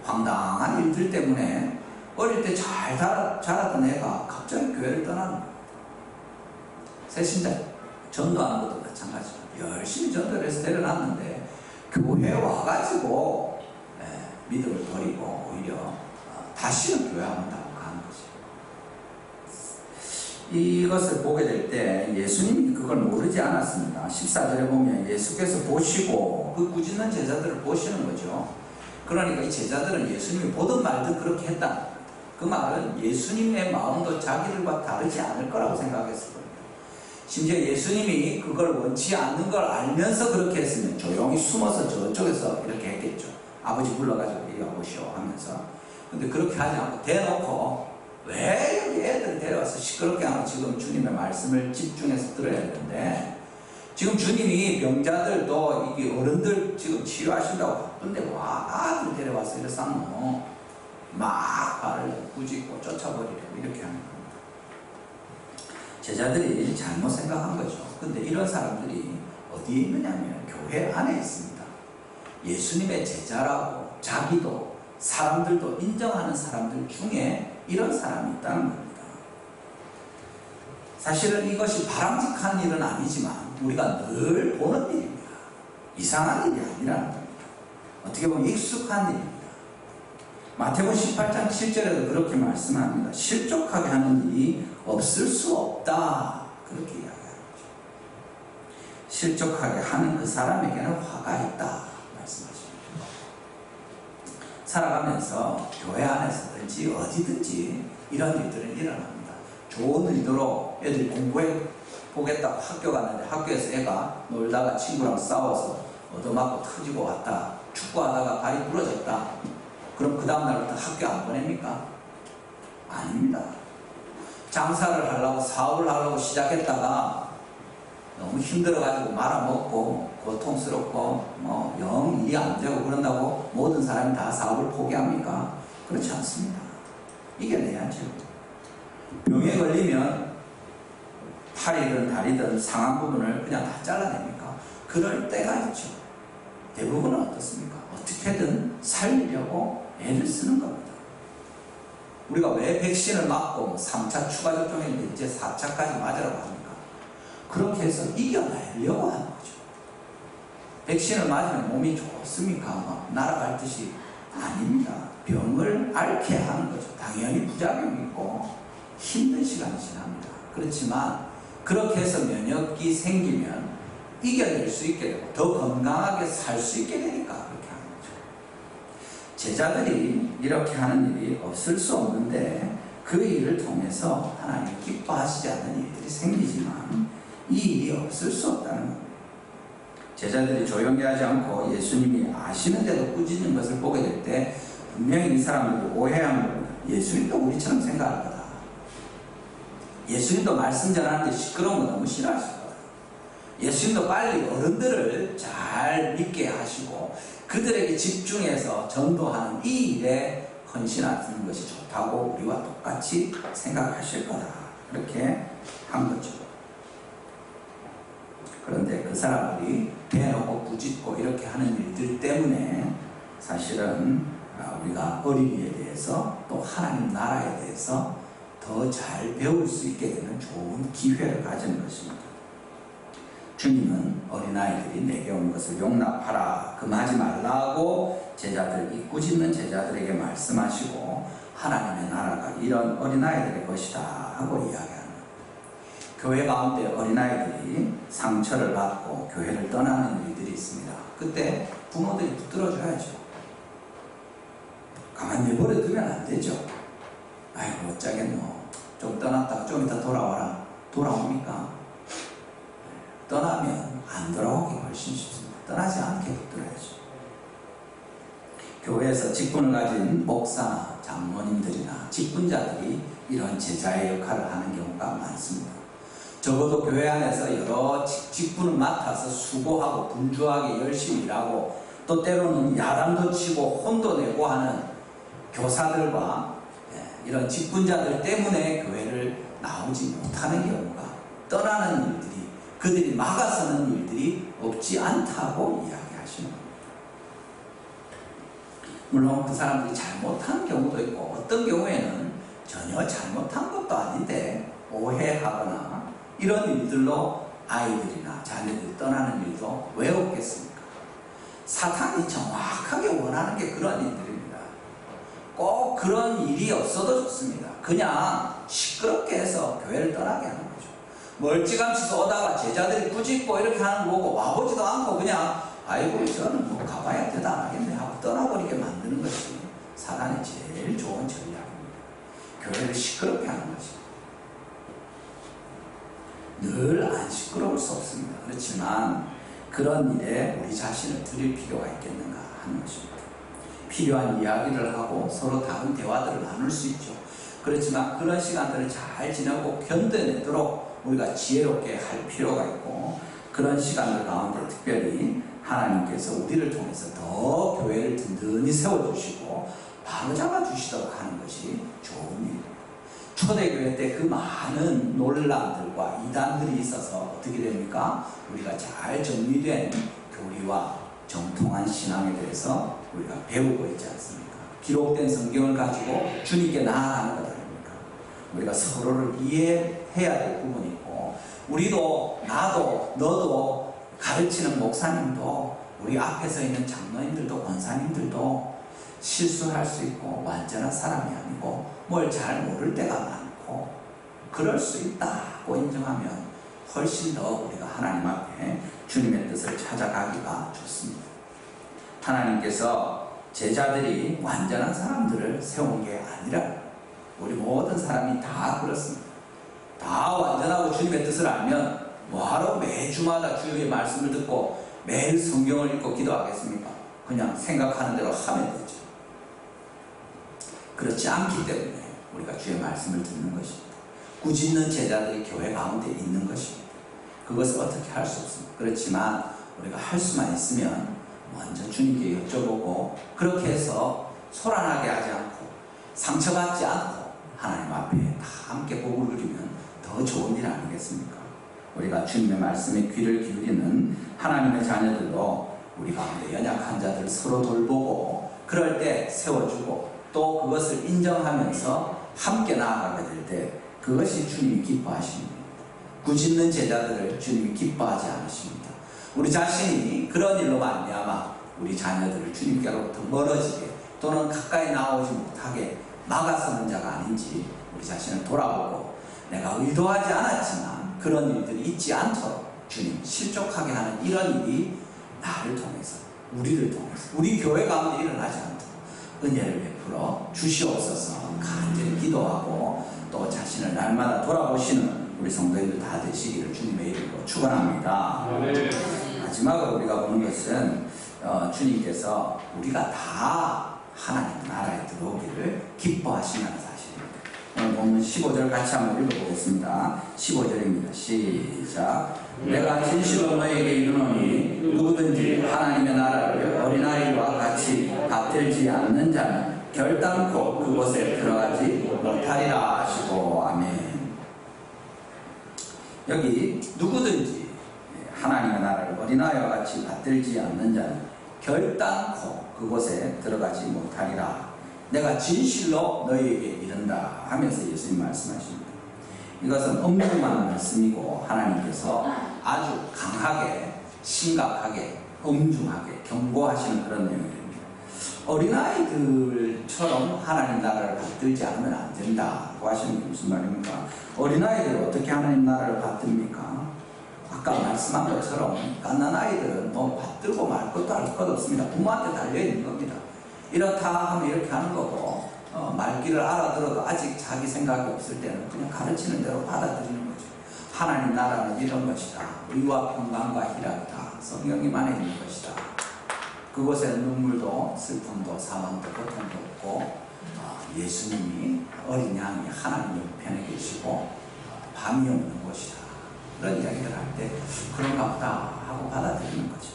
황당한 일들 때문에 어릴 때 잘 자라던 애가 갑자기 교회를 떠나는 겁니다. 새신자 전도하는 것도 마찬가지입니다. 열심히 전도를 해서 데려놨는데 교회에 와가지고 믿음을 버리고 오히려 다시는 교회 안 온다고 하는 거죠. 이것을 보게 될 때 예수님이 그걸 모르지 않았습니다. 14절에 보면 예수께서 보시고 그 꾸짖는 제자들을 보시는 거죠. 그러니까 이 제자들은 예수님이 보든 말든 그렇게 했다. 그 말은 예수님의 마음도 자기들과 다르지 않을 거라고 생각했을 겁니다. 심지어 예수님이 그걸 원치 않는 걸 알면서 그렇게 했으면 조용히 숨어서 저쪽에서 이렇게 했겠죠. 아버지 불러가지고 이리 와보시오 하면서. 근데 그렇게 하지 않고 대놓고 왜 여기 애들 데려와서 시끄럽게 하고 지금 주님의 말씀을 집중해서 들어야 되는데 지금 주님이 병자들도 이게 어른들 지금 치료하신다고 바쁜데 와 아들 데려와서 이래서 막 발을 꾸짖고 쫓아버리려고 이렇게 하는 겁니다. 제자들이 잘못 생각한 거죠. 근데 이런 사람들이 어디에 있느냐면 교회 안에 있습니다. 예수님의 제자라고 자기도 사람들도 인정하는 사람들 중에 이런 사람이 있다는 겁니다. 사실은 이것이 바람직한 일은 아니지만 우리가 늘 보는 일입니다. 이상한 일이 아니라는 겁니다. 어떻게 보면 익숙한 일입니다. 마태복음 18장 7절에도 그렇게 말씀합니다. 실족하게 하는 일이 없을 수 없다. 그렇게 이야기합니다. 실족하게 하는 그 사람에게는 화가 있다 말씀하십니다. 살아가면서 교회 안에서든지 어디든지 이런 일들은 일어납니다. 좋은 의도로 애들이 공부해 보겠다고 학교 갔는데 학교에서 애가 놀다가 친구랑 싸워서 얻어맞고 터지고 왔다. 축구하다가 발이 부러졌다. 그럼 그 다음날부터 학교 안 보냅니까? 아닙니다. 장사를 하려고 사업을 하려고 시작했다가 너무 힘들어가지고 말아먹고 고통스럽고 영 일이 안 되고 그런다고 모든 사람이 다 사업을 포기합니까? 그렇지 않습니다. 이겨내야죠. 병에 걸리면 팔이든 다리든 상한 부분을 그냥 다 잘라냅니까? 그럴 때가 있죠. 대부분은 어떻습니까? 어떻게든 살리려고 애를 쓰는 겁니다. 우리가 왜 백신을 맞고 3차 추가 접종인데 이제 4차까지 맞으라고 합니까? 그렇게 해서 이겨내려고 하는 거죠. 백신을 맞으면 몸이 좋습니까? 막 날아갈 듯이 아닙니다. 병을 앓게 하는 거죠. 당연히 부작용이 있고 힘든 시간이 지납니다. 그렇지만 그렇게 해서 면역이 생기면 이겨낼 수 있게 되고 더 건강하게 살 수 있게 되니까 그렇게 하는 거죠. 제자들이 이렇게 하는 일이 없을 수 없는데 그 일을 통해서 하나님이 기뻐하시지 않는 일들이 생기지만 이 일이 없을 수 없다는 겁니다. 제자들이 조용히 하지 않고 예수님이 아시는데도 꾸짖는 것을 보게 될 때 분명히 이 사람들이 오해한 겁니다. 예수님도 우리처럼 생각할 거다. 예수님도 말씀 전하는데 시끄러운 거 너무 싫어하실 거다. 예수님도 빨리 어른들을 잘 믿게 하시고 그들에게 집중해서 전도하는 이 일에 헌신하는 것이 좋다고 우리와 똑같이 생각하실 거다. 그렇게 한 거죠. 그런데 그 사람들이 대놓고 꾸짖고 이렇게 하는 일들 때문에 사실은 우리가 어린이에 대해서 또 하나님 나라에 대해서 더 잘 배울 수 있게 되는 좋은 기회를 가진 것입니다. 주님은 어린아이들이 내게 온 것을 용납하라, 금하지 말라고 이 꾸짖는 제자들에게 말씀하시고 하나님의 나라가 이런 어린아이들의 것이다 하고 이야기합니다. 교회 가운데 어린아이들이 상처를 받고 교회를 떠나는 일들이 있습니다. 그때 부모들이 붙들어줘야죠. 가만히 내버려 두면 안 되죠. 아이고 어쩌겠노. 좀 떠났다가 좀 이따 돌아와라. 돌아옵니까? 떠나면 안 돌아오기 훨씬 쉽습니다. 떠나지 않게 붙들어야죠. 교회에서 직분을 가진 목사나 장로님들이나 직분자들이 이런 제자의 역할을 하는 경우가 많습니다. 적어도 교회 안에서 여러 직분을 맡아서 수고하고 분주하게 열심히 일하고 또 때로는 야단도 치고 혼도 내고 하는 교사들과 이런 직분자들 때문에 교회를 나오지 못하는 경우가 떠나는 일들이 그들이 막아서는 일들이 없지 않다고 이야기하시는 겁니다. 물론 그 사람들이 잘못한 경우도 있고 어떤 경우에는 전혀 잘못한 것도 아닌데 오해하거나 이런 일들로 아이들이나 자녀들이 떠나는 일도 왜 없겠습니까? 사탄이 정확하게 원하는 게 그런 일들입니다. 꼭 그런 일이 없어도 좋습니다. 그냥 시끄럽게 해서 교회를 떠나게 하는 거죠. 멀찌감치 오다가 제자들이 꾸짖고 이렇게 하는 거 보고 와보지도 않고 그냥 아이고 저는 뭐 가봐야 되다 안 하겠네 하고 떠나버리게 만드는 것이 사단의 제일 좋은 전략입니다. 교회를 시끄럽게 하는 것입니다. 늘 안 시끄러울 수 없습니다. 그렇지만 그런 일에 우리 자신을 드릴 필요가 있겠는가 하는 것입니다. 필요한 이야기를 하고 서로 다른 대화들을 나눌 수 있죠. 그렇지만 그런 시간들을 잘 지내고 견뎌내도록 우리가 지혜롭게 할 필요가 있고 그런 시간들 가운데 특별히 하나님께서 우리를 통해서 더 교회를 든든히 세워주시고 바로잡아 주시도록 하는 것이 좋은 일입니다. 초대교회 때 그 많은 논란들과 이단들이 있어서 어떻게 됩니까? 우리가 잘 정리된 교리와 정통한 신앙에 대해서 우리가 배우고 있지 않습니까? 기록된 성경을 가지고 주님께 나아가는 것 아닙니까? 우리가 서로를 이해해야 될 부분이 있고 우리도 나도 너도 가르치는 목사님도 우리 앞에 서 있는 장로님들도 권사님들도 실수할 수 있고 완전한 사람이 아니고 뭘 잘 모를 때가 많고 그럴 수 있다고 인정하면 훨씬 더 우리가 하나님 앞에 주님의 뜻을 찾아가기가 좋습니다. 하나님께서 제자들이 완전한 사람들을 세운 게 아니라 우리 모든 사람이 다 그렇습니다. 다 완전하고 주님의 뜻을 알면 뭐하러 매주마다 주님의 말씀을 듣고 매일 성경을 읽고 기도하겠습니까? 그냥 생각하는 대로 하면 되죠. 그렇지 않기 때문에 우리가 주의 말씀을 듣는 것입니다. 꾸짖는 제자들이 교회 가운데 있는 것입니다. 그것을 어떻게 할 수 없습니다. 그렇지만 우리가 할 수만 있으면 먼저 주님께 여쭤보고 그렇게 해서 소란하게 하지 않고 상처받지 않고 하나님 앞에 다 함께 복을 누리면 더 좋은 일 아니겠습니까? 우리가 주님의 말씀에 귀를 기울이는 하나님의 자녀들로 우리 가운데 연약한 자들 서로 돌보고 그럴 때 세워주고 또 그것을 인정하면서 함께 나아가게 될 때 그것이 주님이 기뻐하십니다. 꾸짖는 제자들을 주님이 기뻐하지 않으십니다. 우리 자신이 그런 일로 말미암아 우리 자녀들을 주님께로부터 멀어지게 또는 가까이 나오지 못하게 막아서는 자가 아닌지 우리 자신을 돌아보고 내가 의도하지 않았지만 그런 일들이 있지 않도록 주님 실족하게 하는 이런 일이 나를 통해서 우리를 통해서 우리 교회 가운데 일어나지 않도록 은혜를 베풀어 주시옵소서. 간절히 기도하고 또 자신을 날마다 돌아보시는 우리 성도님들 다 되시기를 주님의 이름으로 축원합니다. 마지막으로 우리가 보는 것은 주님께서 우리가 다 하나님 나라에 들어오기를 기뻐하신다는 사실입니다. 오늘 보면 15절 같이 한번 읽어보겠습니다. 15절입니다. 시작. 내가 진실로 너에게 이르노니 누구든지 하나님의 나라를 어린아이와 같이 받들지 않는 자는 결단코 그곳에 들어가지 못하리라 하시고 아멘. 여기 누구든지 하나님의 나라를 어린아이와 같이 받들지 않는 자는 결단코 그곳에 들어가지 못하리라. 내가 진실로 너희에게 이른다 하면서 예수님 말씀하십니다. 이것은 엄중한 말씀이고 하나님께서 아주 강하게 심각하게 엄중하게 경고하시는 그런 내용입니다. 어린아이들처럼 하나님 나라를 받들지 않으면 안 된다고 하시는 게 무슨 말입니까? 어린아이들이 어떻게 하나님 나라를 받듭니까? 아까 말씀한 것처럼 갓난아이들은 뭐 받들고 말 것도 할 것 없습니다. 부모한테 달려있는 겁니다. 이렇다 하면 이렇게 하는 거고 말귀를 알아들어도 아직 자기 생각이 없을 때는 그냥 가르치는 대로 받아들이는 거죠. 하나님 나라는 이런 것이다. 의와 평강과 희락이다. 성령님 안에 있는 것이다. 그곳에는 눈물도 슬픔도 사망도 고통도 없고 예수님이 어린 양이 하나님 옆편에 계시고 밤이 없는 곳이다. 그런 이야기를 할 때 그런가 보다 하고 받아들이는 거죠.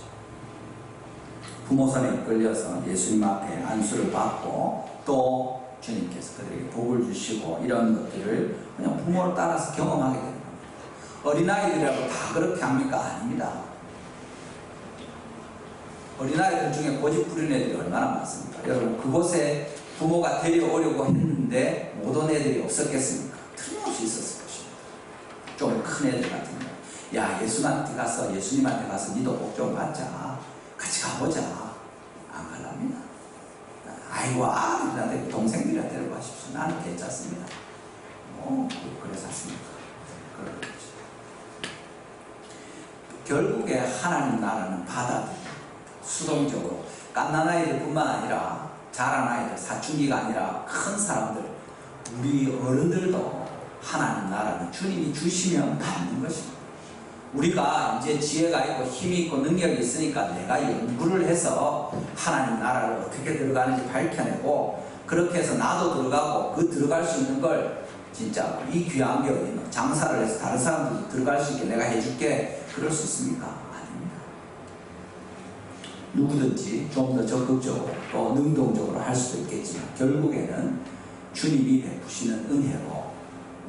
부모 손에 이끌려서 예수님 앞에 안수를 받고 또 주님께서 그들에게 복을 주시고 이런 것들을 그냥 부모를 따라서 경험하게 되는 겁니다. 어린아이들이라고 다 그렇게 합니까? 아닙니다. 어린아이들 중에 고집 부리는 애들이 얼마나 많습니까? 여러분 그곳에 부모가 데려오려고 했는데 못 온 애들이 없었겠습니까? 틀림없이 있었을 것입니다. 좀 큰 애들 같은 거. 야 예수님한테 가서 니도 복 좀 받자. 같이 가보자. 안 갈랍니다. 아이고 아들한테 동생들한테 데리고 가십시오. 나는 괜찮습니다. 그래서 샀습니까? 그런 거죠. 결국에 하나님 나라는 받아들입니다. 수동적으로 갓난아이들 뿐만 아니라 자란 아이들, 사춘기가 아니라 큰 사람들, 우리 어른들도 하나님 나라는 주님이 주시면 받는 것입니다. 우리가 이제 지혜가 있고 힘이 있고 능력이 있으니까 내가 연구를 해서 하나님 나라를 어떻게 들어가는지 밝혀내고 그렇게 해서 나도 들어가고 그 들어갈 수 있는 걸 진짜 이 귀한 게 장사를 해서 다른 사람들도 들어갈 수 있게 내가 해줄게. 그럴 수 있습니까? 아닙니다. 누구든지 좀 더 적극적으로 또 능동적으로 할 수도 있겠지만 결국에는 주님이 베푸시는 은혜로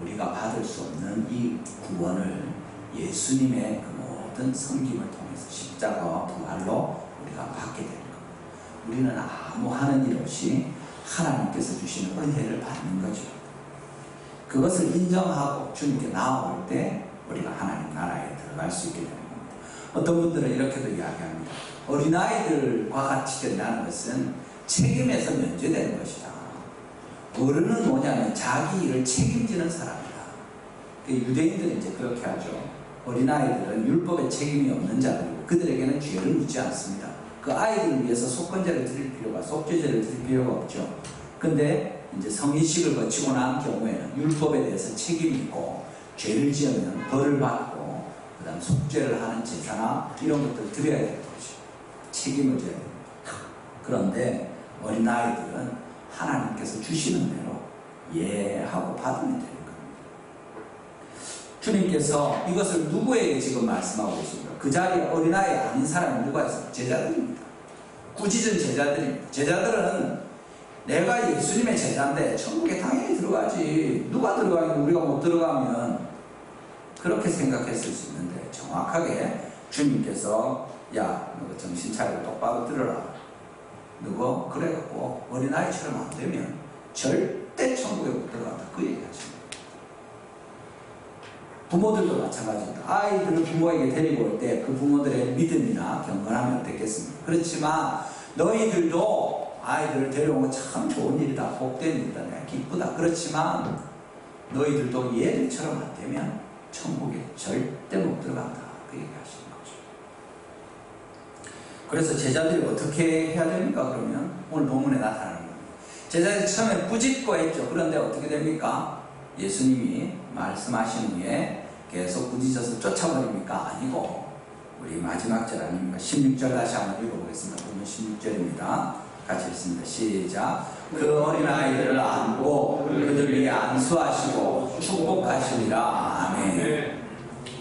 우리가 받을 수 없는 이 구원을 예수님의 그 모든 섬김을 통해서 십자가와 부활로 우리가 받게 되는 겁니다. 우리는 아무 하는 일 없이 하나님께서 주시는 은혜를 받는 거죠. 그것을 인정하고 주님께 나아올 때 우리가 하나님 나라에 들어갈 수 있게 되는 겁니다. 어떤 분들은 이렇게도 이야기합니다. 어린아이들과 같이 된다는 것은 책임에서 면제되는 것이다. 어른은 뭐냐면 자기 일을 책임지는 사람이다. 유대인들은 이제 그렇게 하죠. 어린아이들은 율법에 책임이 없는 자들이고 그들에게는 죄를 묻지 않습니다. 그 아이들을 위해서 속죄제를 드릴 필요가 없죠. 근데 이제 성인식을 거치고 난 경우에는 율법에 대해서 책임이 있고 죄를 지으면 벌을 받고 그 다음 속죄를 하는 제사나 이런 것들을 드려야 되는 거죠. 책임을 져야 됩니다. 그런데 어린아이들은 하나님께서 주시는 대로 예하고 받으면 되는 겁니다. 주님께서 이것을 누구에게 지금 말씀하고 계십니까? 그 자리에 어린아이 아닌 사람이 누가 있어요? 제자들입니다. 꾸짖은 제자들입니다. 제자들은 내가 예수님의 제자인데 천국에 당연히 들어가지. 누가 들어가면 우리가 못 들어가면 그렇게 생각했을 수 있는데 정확하게 주님께서 야, 너 정신 차리고 똑바로 들어라. 너가 그래갖고 어린아이처럼 안 되면 절대 천국에 못 들어간다. 그 얘기하십니다. 부모들도 마찬가지입니다. 아이들을 부모에게 데리고 올 때 그 부모들의 믿음이나 경건함이 어땠겠습니까? 그렇지만 너희들도 아이들을 데려온 거 참 좋은 일이다. 복된 일이다. 내가 기쁘다. 그렇지만 너희들도 얘들처럼 안 되면 천국에 절대 못 들어간다. 그 얘기하시는 거죠. 그래서 제자들이 어떻게 해야 됩니까? 그러면 오늘 본문에 나타나는 겁니다. 제자들이 처음에 꾸짖고 했죠. 그런데 어떻게 됩니까? 예수님이 말씀하신 후에 계속 꾸짖어서 쫓아버립니까? 아니고 우리 마지막 절 아닙니까? 16절 다시 한번 읽어보겠습니다. 본문 16절입니다. 같이 읽습니다. 시작. 그 어린아이들을 안고 그들 위에 안수하시고 축복하시리라. 아멘.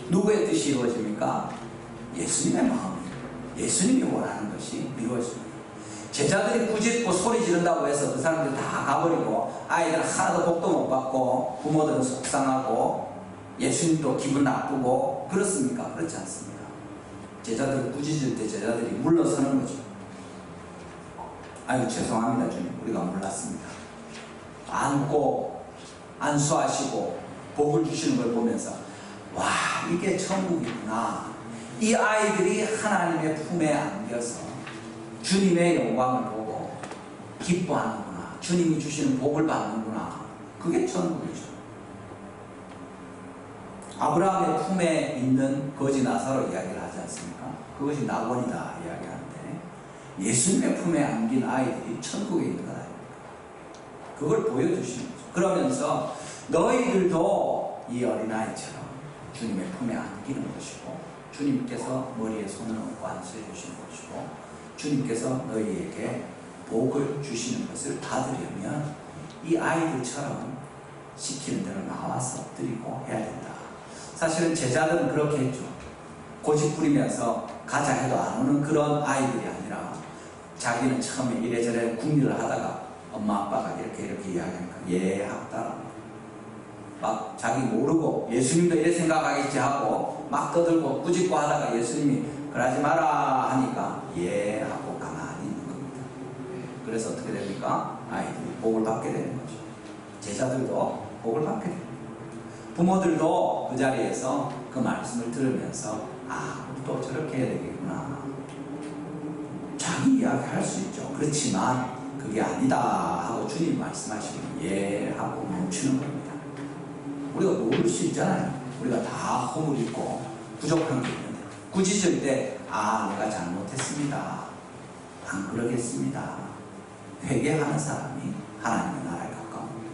누구의 뜻이 이루어집니까? 예수님의 마음이, 예수님이 원하는 것이 이루어집니다. 제자들이 꾸짖고 소리 지른다고 해서 그 사람들이 다 가버리고 아이들은 하나도 복도 못 받고 부모들은 속상하고 예수님도 기분 나쁘고 그렇습니까? 그렇지 않습니다. 제자들을 꾸짖을 때 제자들이 물러서는 거죠. 아유 죄송합니다 주님, 우리가 몰랐습니다. 안고 안수하시고 복을 주시는 걸 보면서 와, 이게 천국이구나. 이 아이들이 하나님의 품에 안겨서 주님의 영광을 보고 기뻐하는구나. 주님이 주시는 복을 받는구나. 그게 천국이죠. 아브라함의 품에 있는 거지 나사로 이야기를 하지 않습니까? 그것이 낙원이다 이야기하는데 예수님의 품에 안긴 아이들이 천국에 있는 것 아닙니까? 그걸 보여주시는 거죠. 그러면서 너희들도 이 어린아이처럼 주님의 품에 안기는 것이고 주님께서 머리에 손을 얹고 안수해 주시는 것이고 주님께서 너희에게 복을 주시는 것을 받으려면 이 아이들처럼 시키는 대로 나와서 엎드리고 해야 된다. 사실은 제자들은 그렇게 했죠. 고집 부리면서 가자 해도 안 오는 그런 아이들이 아니라 자기는 처음에 이래저래 궁리를 하다가 엄마 아빠가 이렇게 이야기하니까 예 하고 따라합니다. 막 자기 모르고 예수님도 이래 생각하겠지 하고 막 떠들고 꾸짖고 하다가 예수님이 그러지 마라 하니까 예 하고 가만히 있는 겁니다. 그래서 어떻게 됩니까? 아이들이 복을 받게 되는 거죠. 제자들도 복을 받게 됩니다. 부모들도 그 자리에서 그 말씀을 들으면서 아, 또 저렇게 해야 되겠구나. 자기 이야기 할 수 있죠. 그렇지만 그게 아니다 하고 주님 말씀하시면 예 하고 멈추는 겁니다. 우리가 모를 수 있잖아요. 우리가 다 허물 있고 부족한 게 있는데 꾸짖을 때 아, 내가 잘못했습니다. 안 그러겠습니다. 회개하는 사람이 하나님의 나라에 가까웁니다.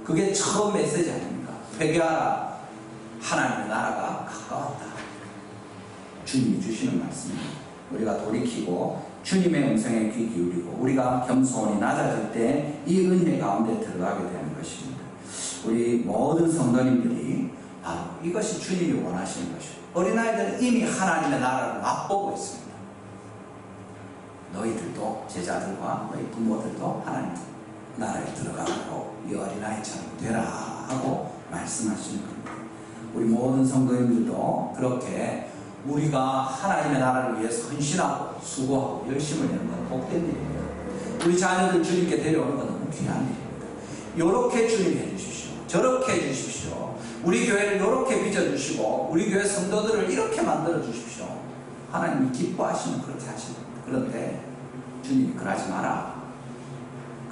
그게 처음 메시지 아닙니까? 회개하라. 하나님의 나라가 가까웠다. 주님이 주시는 말씀입니다. 우리가 돌이키고 주님의 음성에 귀 기울이고 우리가 겸손히 낮아질 때 이 은혜 가운데 들어가게 되는 것입니다. 우리 모든 성도님들이 바로 이것이 주님이 원하시는 것이에요. 어린아이들은 이미 하나님의 나라를 맛보고 있습니다. 너희들도 제자들과 너희 부모들도 하나님 나라에 들어가고 이 어린아이처럼 되라 하고 말씀하시는 겁니다. 우리 모든 성도님들도 그렇게 우리가 하나님의 나라를 위해서 헌신하고 수고하고 열심을 내는 건 복된 일입니다. 우리 자녀들 주님께 데려오는 건 너무 귀한 일입니다. 요렇게 주님 해주십시오. 저렇게 해주십시오. 우리 교회를 요렇게 빚어주시고 우리 교회 성도들을 이렇게 만들어 주십시오. 하나님이 기뻐하시면 그렇게 하십니다. 그런데 주님이 그러지 마라.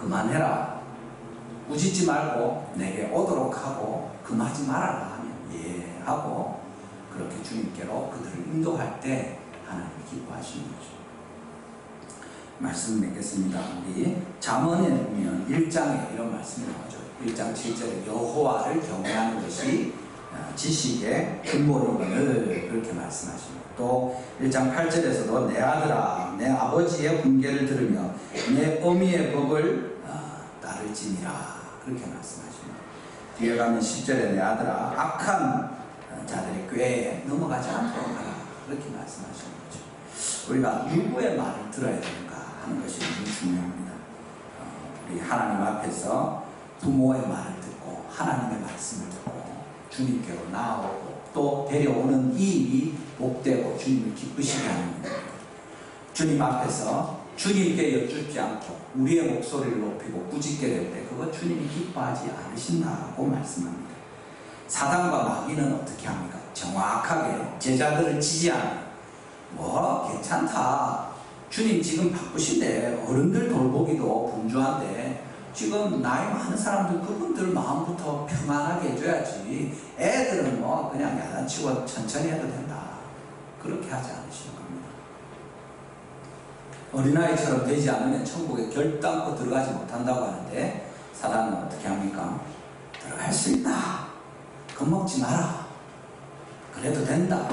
그만해라. 꾸짖지 말고 내게 오도록 하고 금하지 말아라 하면 예 하고 그렇게 주님께로 그들을 인도할 때 하나님이 기뻐하시는 거죠. 말씀 맺겠습니다. 우리 잠언에 보면 1장에 이런 말씀이 나오죠. 1장 7절에 여호와를 경외하는 것이 지식의 근본이거늘 그렇게 말씀하십니다. 또 1장 8절에서도 내 아들아 내 아버지의 훈계를 들으며 내 어미의 법을 따를지니라 그렇게 말씀하십니다. 뒤에 가면 10절에 내 아들아 악한 자들의 꾀에 넘어가지 않도록 하라 그렇게 말씀하시는 거죠. 우리가 누구의 말을 들어야 되는가 하는 것이 너무 중요합니다. 우리 하나님 앞에서 부모의 말을 듣고 하나님의 말씀을 듣고 주님께로 나아오고 또 데려오는 이 일이 복되고 주님을 기쁘시게 하는 겁니다. 주님 앞에서 주님께 여쭙지 않고 우리의 목소리를 높이고 꾸짖게 될 때 그거 주님이 기뻐하지 않으신다고 말씀합니다. 사단과 마귀는 어떻게 합니까? 정확하게 제자들을 지지하는 뭐 괜찮다. 주님 지금 바쁘신데 어른들 돌보기도 분주한데 지금 나이 많은 사람들 그분들 마음부터 평안하게 해줘야지. 애들은 뭐 그냥 야단치고 천천히 해도 된다. 그렇게 하지 않으시는 겁니다. 어린아이처럼 되지 않으면 천국에 결단코 들어가지 못한다고 하는데 사단은 어떻게 합니까? 들어갈 수 있다. 겁먹지 마라. 그래도 된다.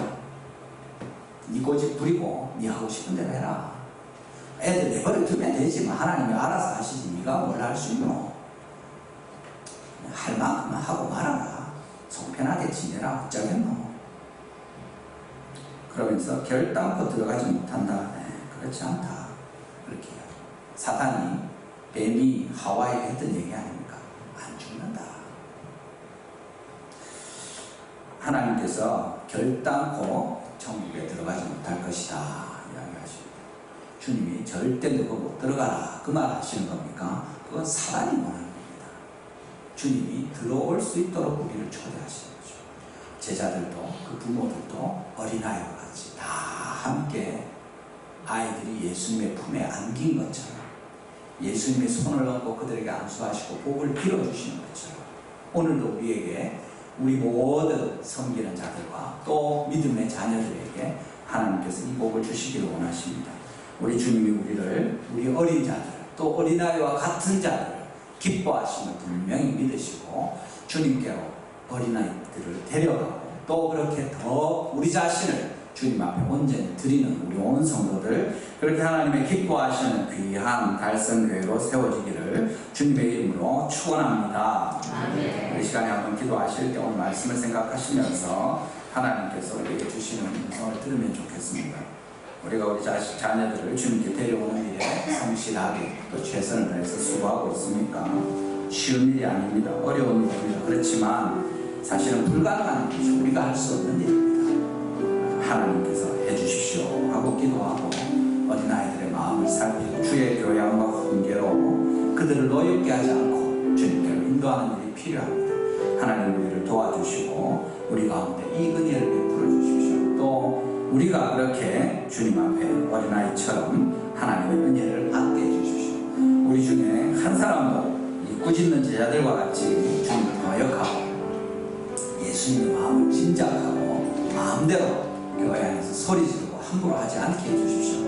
네 고집 부리고 네 하고 싶은 대로 해라. 애들 내버려 두면 되지만 하나님이 알아서 하시지 네가 뭘 할 수 있노. 할 만큼만 하고 말아라. 속 편하게 지내라. 어쩌겠노. 그러면서 결단코 들어가지 못한다. 네, 그렇지 않다. 그렇게 해요. 사탄이 뱀이 하와에게 했던 얘기 아닙니까? 안 죽는다. 하나님께서 결단코 천국에 들어가지 못할 것이다 이야기하십니다. 주님이 절대 너가 못 들어가라 그 말 하시는 겁니까? 그건 사단이 원하는 겁니다. 주님이 들어올 수 있도록 우리를 초대하시는 거죠. 제자들도 그 부모들도 어린아이와 같이 다 함께 아이들이 예수님의 품에 안긴 것처럼 예수님의 손을 얹고 그들에게 안수하시고 복을 빌어주시는 것처럼 오늘도 우리에게 우리 모든 섬기는 자들과 또 믿음의 자녀들에게 하나님께서 이 복을 주시기를 원하십니다. 우리 주님이 우리 어린 자들 또 어린아이와 같은 자들을 기뻐하시는 분명히 믿으시고 주님께로 어린아이들을 데려가고 또 그렇게 더 우리 자신을 주님 앞에 온전히 드리는 우리 온 성도들 그렇게 하나님의 기뻐하시는 귀한 달성교회로 세워지기를 주님의 이름으로 축원합니다. 이 시간에 한번 기도하실 때 오늘 말씀을 생각하시면서 하나님께서 우리에게 주시는 음성을 들으면 좋겠습니다. 우리가 우리 자녀들을 주님께 데려오는 일에 성실하게 또 최선을 다해서 수고하고 있습니까? 쉬운 일이 아닙니다. 어려운 일입니다. 그렇지만 사실은 불가능한 일이죠. 우리가 할 수 없는 일입니다. 하나님께서 해주십시오 하고 기도하고 어린아이들의 마음을 살피고 주의 교양과 훈계로 그들을 노엽게 하지 않고 주님께로 인도하는 일이 필요합니다. 하나님 우리를 도와주시고 우리 가운데 이 은혜를 베풀어 주십시오. 또 우리가 그렇게 주님 앞에 어린아이처럼 하나님의 은혜를 받게 해주십시오. 우리 중에 한 사람도 이 꾸짖는 제자들과 같이 주님을 거역하고 예수님의 마음을 짐작하고 마음대로 교회 안에서 소리 지르고 함부로 하지 않게 해주십시오.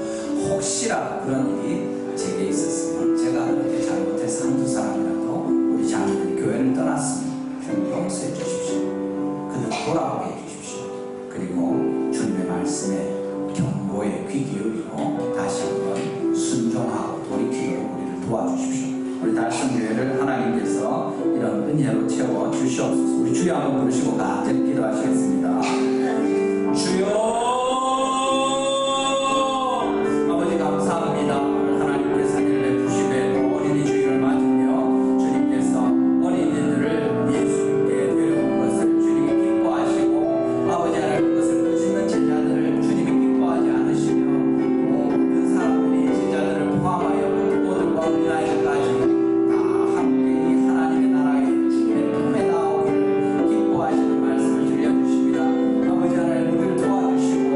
혹시라도 그런 일이 제게 있었으면 제가 그렇게 잘못해서 한두 사람이라도 우리 자녀들이 교회를 떠났으면 주님 용서해 주십시오. 그들 돌아오게 해주십시오. 그리고 주님의 말씀에 경고에 귀 기울이고 다시 한번 순종하고 돌이키도록 우리를 도와주십시오. 우리 달성교회를 하나님께서 이런 은혜로 채워 주시옵소서. 우리 주여 한번 부르시고 간절히 기도하시겠습니다. 주여 아버지 감사합니다. 하나님께서 일을 주시되 또 어린이 주일을 맞으며 주님께서 어린이들을 예수님께 데려온 것을 주님이 기뻐하시고 아버지 하나님 그것을 꾸짖는 제자들을 주님이 기뻐하지 않으시며 모든 사람들이 제자들을 포함하여 모두들과 어린아이들까지 다 함께 이 하나님의 나라에 주님의 품에 나오기를 기뻐하시는 말씀을 들려주십니다. 아버지 하나님 우리를 도와주시고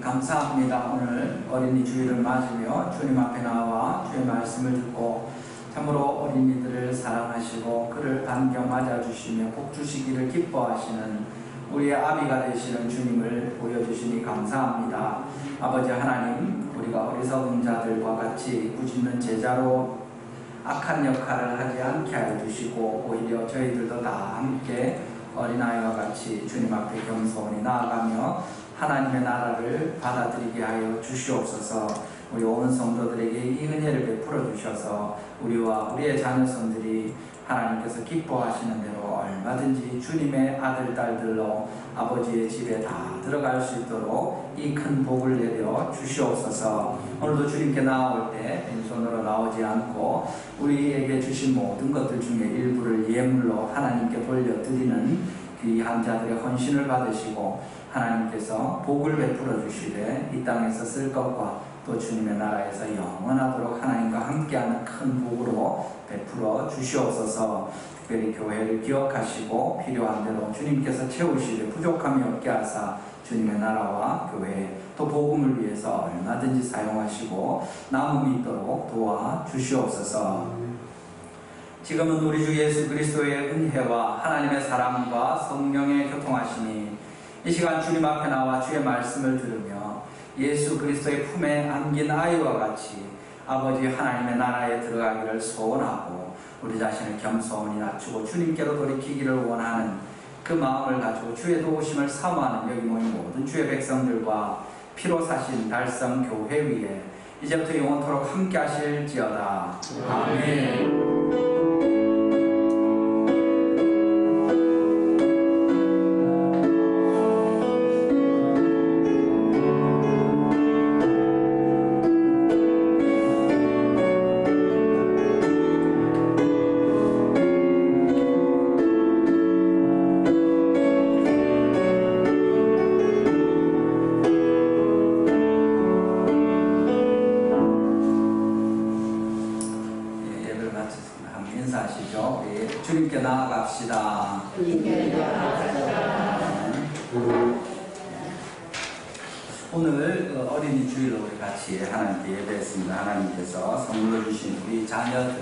감사합니다. 오늘 어린이 주일을 맞으며 주님 앞에 나와 주의 말씀을 듣고 참으로 어린이들을 사랑하시고 그를 반겨 맞아주시며 복 주시기를 기뻐하시는 우리의 아비가 되시는 주님을 보여주시니 감사합니다. 아버지 하나님, 우리가 어리석은 자들과 같이 꾸짖는 제자로 악한 역할을 하지 않게 해주시고 오히려 저희들도 다 함께 어린아이와 같이 주님 앞에 겸손히 나아가며 하나님의 나라를 받아들이게 하여 주시옵소서. 우리 온 성도들에게 이 은혜를 베풀어 주셔서 우리와 우리의 자녀손들이 하나님께서 기뻐하시는 대로 얼마든지 주님의 아들, 딸들로 아버지의 집에 다 들어갈 수 있도록 이 큰 복을 내려 주시옵소서. 오늘도 주님께 나올 때 빈손으로 나오지 않고 우리에게 주신 모든 것들 중에 일부를 예물로 하나님께 돌려드리는 귀한 자들의 헌신을 받으시고 하나님께서 복을 베풀어 주시되 이 땅에서 쓸 것과 또 주님의 나라에서 영원하도록 하나님과 함께하는 큰 복으로 베풀어 주시옵소서. 특별히 교회를 기억하시고 필요한 대로 주님께서 채우시되 부족함이 없게 하사 주님의 나라와 교회 또 복음을 위해서 얼마든지 사용하시고 남음이 있도록 도와 주시옵소서. 지금은 우리 주 예수 그리스도의 은혜와 하나님의 사랑과 성령의 교통하심이 이 시간 주님 앞에 나와 주의 말씀을 들으며 예수 그리스도의 품에 안긴 아이와 같이 아버지 하나님의 나라에 들어가기를 소원하고 우리 자신을 겸손히 낮추고 주님께로 돌이키기를 원하는 그 마음을 가지고 주의 도우심을 사모하는 여기 모인 모든 주의 백성들과 피로 사신 달성 교회 위에 이제부터 영원토록 함께 하실지어다. 아멘. 주님께 나아갑시다. 오늘 어린이 주일로 우리 같이 하나님께 예배했습니다. 하나님께서 선물로 주신 우리 자녀들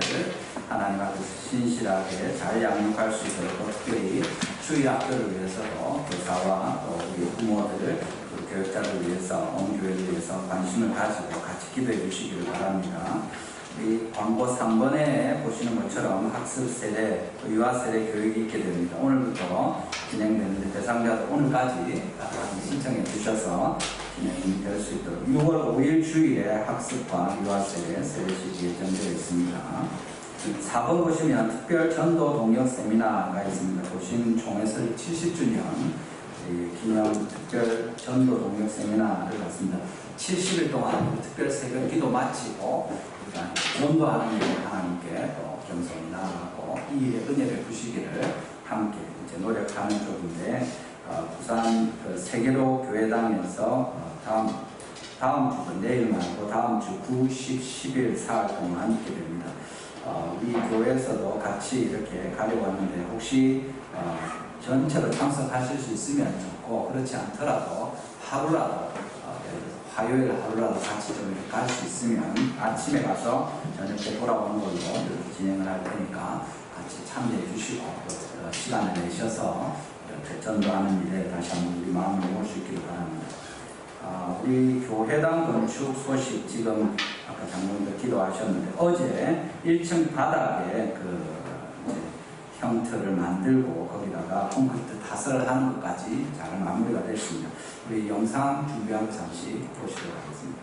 하나님 앞에서 신실하게 잘 양육할 수 있도록 특별히 주일 학교를 위해서도 교사와 또 우리 부모들 또 교육자를 위해서 온 교회를 위해서 관심을 가지고 같이 기도해 주시기를 바랍니다. 이 광고 3번에 보시는 것처럼 학습 세대, 유아 세대 교육이 있게 됩니다. 오늘부터 진행되는데 대상자도 오늘까지 신청해 주셔서 진행이 될 수 있도록 6월 5일 주일에 학습과 유아 세대 세대식이 예정되어 있습니다. 4번 보시면 특별 전도 동역 세미나가 있습니다. 도심 총회설 70주년 기념 특별 전도 동역 세미나를 갖습니다. 70일 동안 특별 새벽 기도 마치고 전도하는 일을 하나님께 또 겸손히 나아가고 이 일에 은혜를 주시기를 함께 이제 노력하는 쪽인데 부산 세계로 교회당에서 다음 주 내일 말고 다음 주 9, 10, 11, 4일 동안 있게 됩니다. 우리 교회에서도 같이 이렇게 가려고 하는데 혹시 전체로 참석하실 수 있으면 좋고 그렇지 않더라도 하루라도 화요일 하루라도 같이 좀 이렇게 갈 수 있으면 아침에 가서 저녁에 돌아오는 걸로 이렇게 진행을 할 테니까 같이 참여해 주시고 시간을 내셔서 이렇게 전도하는 일에 다시 한번 우리 마음을 모을 수 있기를 바랍니다. 우리 교회당 건축 소식 지금 아까 장로님도 기도하셨는데 어제 1층 바닥에 형태를 만들고 거기다가 콘크리트 타설을 하는 것까지 잘 마무리가 됐습니다. 우리 영상 준비한 거 잠시 보시도록 하겠습니다.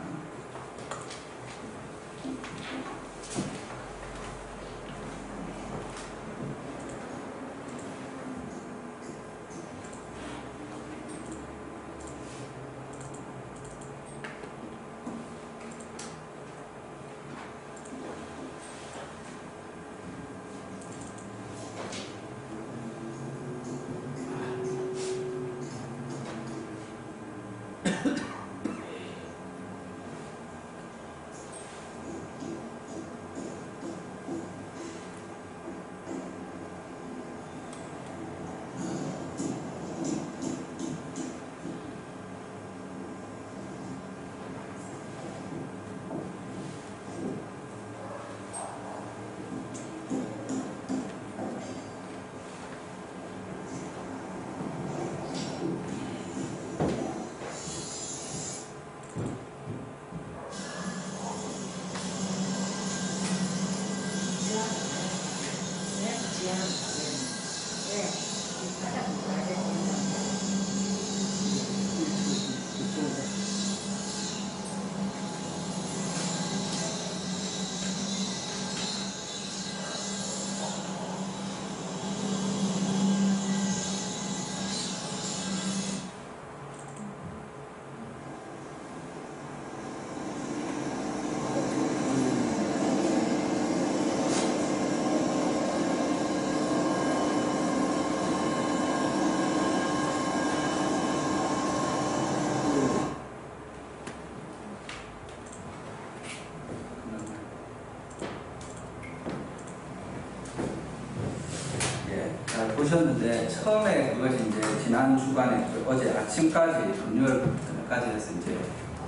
보셨는데 처음에 그것이 이제 지난 주간에 어제 아침까지 금요일까지 해서 이제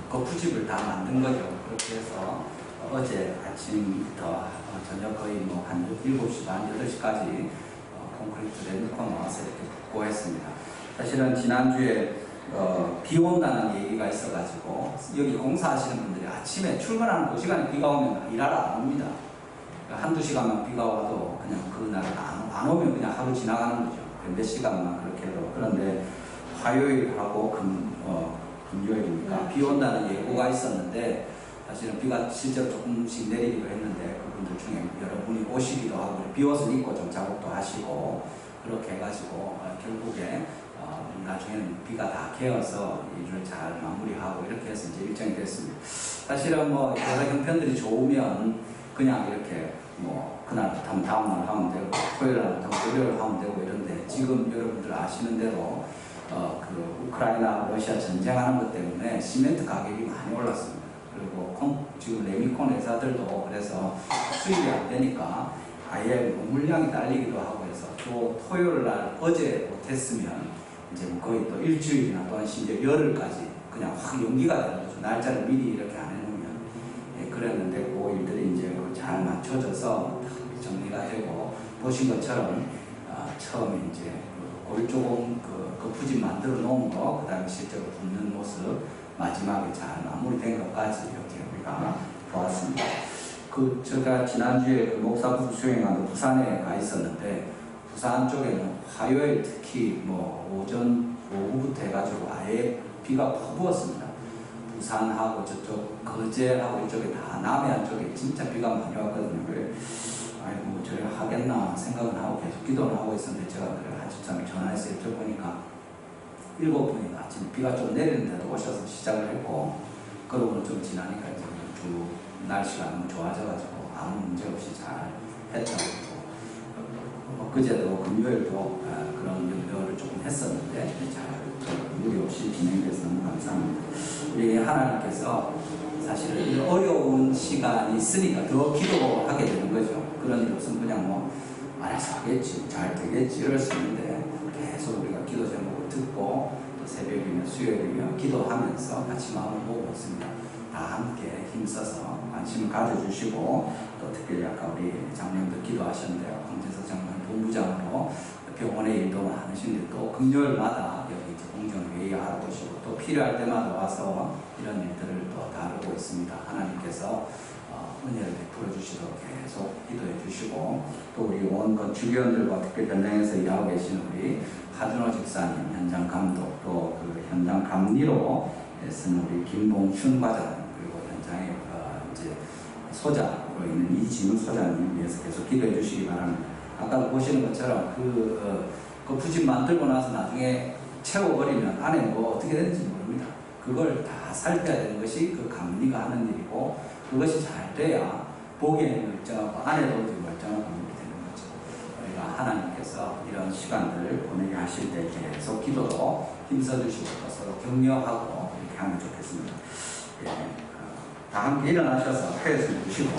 거푸집을 다 만든 거죠. 그렇게 해서 어제 아침부터 저녁 거의 뭐 한 7시 반 8시까지 콘크리트를 넣고 나와서 이렇게 붓고 했습니다. 사실은 지난주에 비 온다는 얘기가 있어가지고 여기 공사하시는 분들이 아침에 출근하는 그 시간에 비가 오면 일하러 안 옵니다. 한두 시간만 비가 와도 그냥 그날 안 오면 그냥 하루 지나가는 거죠. 몇 시간만 그렇게 해도. 그런데 화요일하고 금요일이니까 비 온다는 예고가 있었는데 사실은 비가 실제로 조금씩 내리기도 했는데 그분들 중에 여러분이 오시기도 하고 비옷을 입고 좀 작업도 하시고 그렇게 해가지고 결국에 나중에는 비가 다 개어서 일을 잘 마무리하고 이렇게 해서 이제 일정이 됐습니다. 사실은 뭐 여러 형편들이 좋으면 그냥 이렇게 뭐 그날부터 하면 다음날 하면 되고 토요일 날부터 월요일 하면 되고 이런데 지금 여러분들 아시는 대로 그 우크라이나 러시아 전쟁하는 것 때문에 시멘트 가격이 많이 올랐습니다. 그리고 지금 레미콘 회사들도 그래서 수입이 안 되니까 아예 물량이 딸리기도 하고 해서 또 토요일 날 어제 못했으면 이제 뭐 거의 또 일주일이나 또한 심지어 열흘까지 그냥 확 연기가 되는 거죠. 날짜를 미리 이렇게 안 해놓으면. 예, 그랬는데 그 일들이 이제 잘 맞춰져서 정리가 되고 보신 것처럼 처음에 이제 골 조금 거푸집 만들어 놓은 거, 그 다음에 실제로 붓는 모습, 마지막에 잘 마무리된 것까지 이렇게 우리가 보았습니다. 제가 지난주에 그 목사부 수행하는 부산에 가 있었는데, 부산 쪽에는 화요일 특히 오전, 오후부터 해가지고 아예 비가 퍼부었습니다. 부산하고 저쪽 거제하고 이쪽에 다 남해안 쪽에 진짜 비가 많이 왔거든요. 그래, 아이고 저래 하겠나 생각은 하고 계속 기도를 하고 있었는데, 제가 그래 하집장에 전화해서 여쭤보니까 7분이 아침 비가 좀 내리는데도 오셔서 시작을 했고, 그러고는 좀 지나니까 이제 쭉 날씨가 너무 좋아져가지고 아무 문제 없이 잘 했다고. 그제도 금요일도 그런 연결을 조금 했었는데 잘 무리 없이 진행돼서 너무 감사합니다. 우리 하나님께서 사실은 어려운 시간이 있으니까 더 기도하게 되는 거죠. 그런 일 없으면 그냥 알아서 하겠지, 잘 되겠지 이럴 수 있는데, 계속 우리가 기도 제목을 듣고 또 새벽이며 수요일이며 기도하면서 같이 마음을 모으고 있습니다. 다 함께 힘써서 관심을 가져주시고, 또 특별히 아까 우리 장로님도 기도하셨는데요. 황재석 장로님 본부장으로 병원의 일도 많으신데 또 금요일마다 여기 공정회의 하러 오시고 또 필요할 때마다 와서 이런 일들을 또 다루고 있습니다. 하나님께서 은혜를 베풀어 주시도록 계속 기도해 주시고, 또 우리 온 주변들과 특별히 현장에서 일하고 계시는 우리 하준호 집사님 현장 감독, 또 그 현장 감리로 쓰는 우리 김봉춘 과장, 그리고 현장에 이제 소장으로 있는 이진우 소장님 위해서 계속 기도해 주시기 바랍니다. 아까 보시는 것처럼 그 부집 만들고 나서 나중에 채워버리면 안에 어떻게 되는지 모릅니다. 그걸 다 살펴야 되는 것이 그 감리가 하는 일이고, 그것이 잘 돼야 보기에는 멀쩡하고 안에도 멀쩡한 건물이 되는 거죠. 우리가 하나님께서 이런 시간들을 보내게 하실 때 계속 기도로 힘써주시고 또 서로 격려하고 이렇게 하면 좋겠습니다. 예, 다 함께 일어나셔서 회수 주시고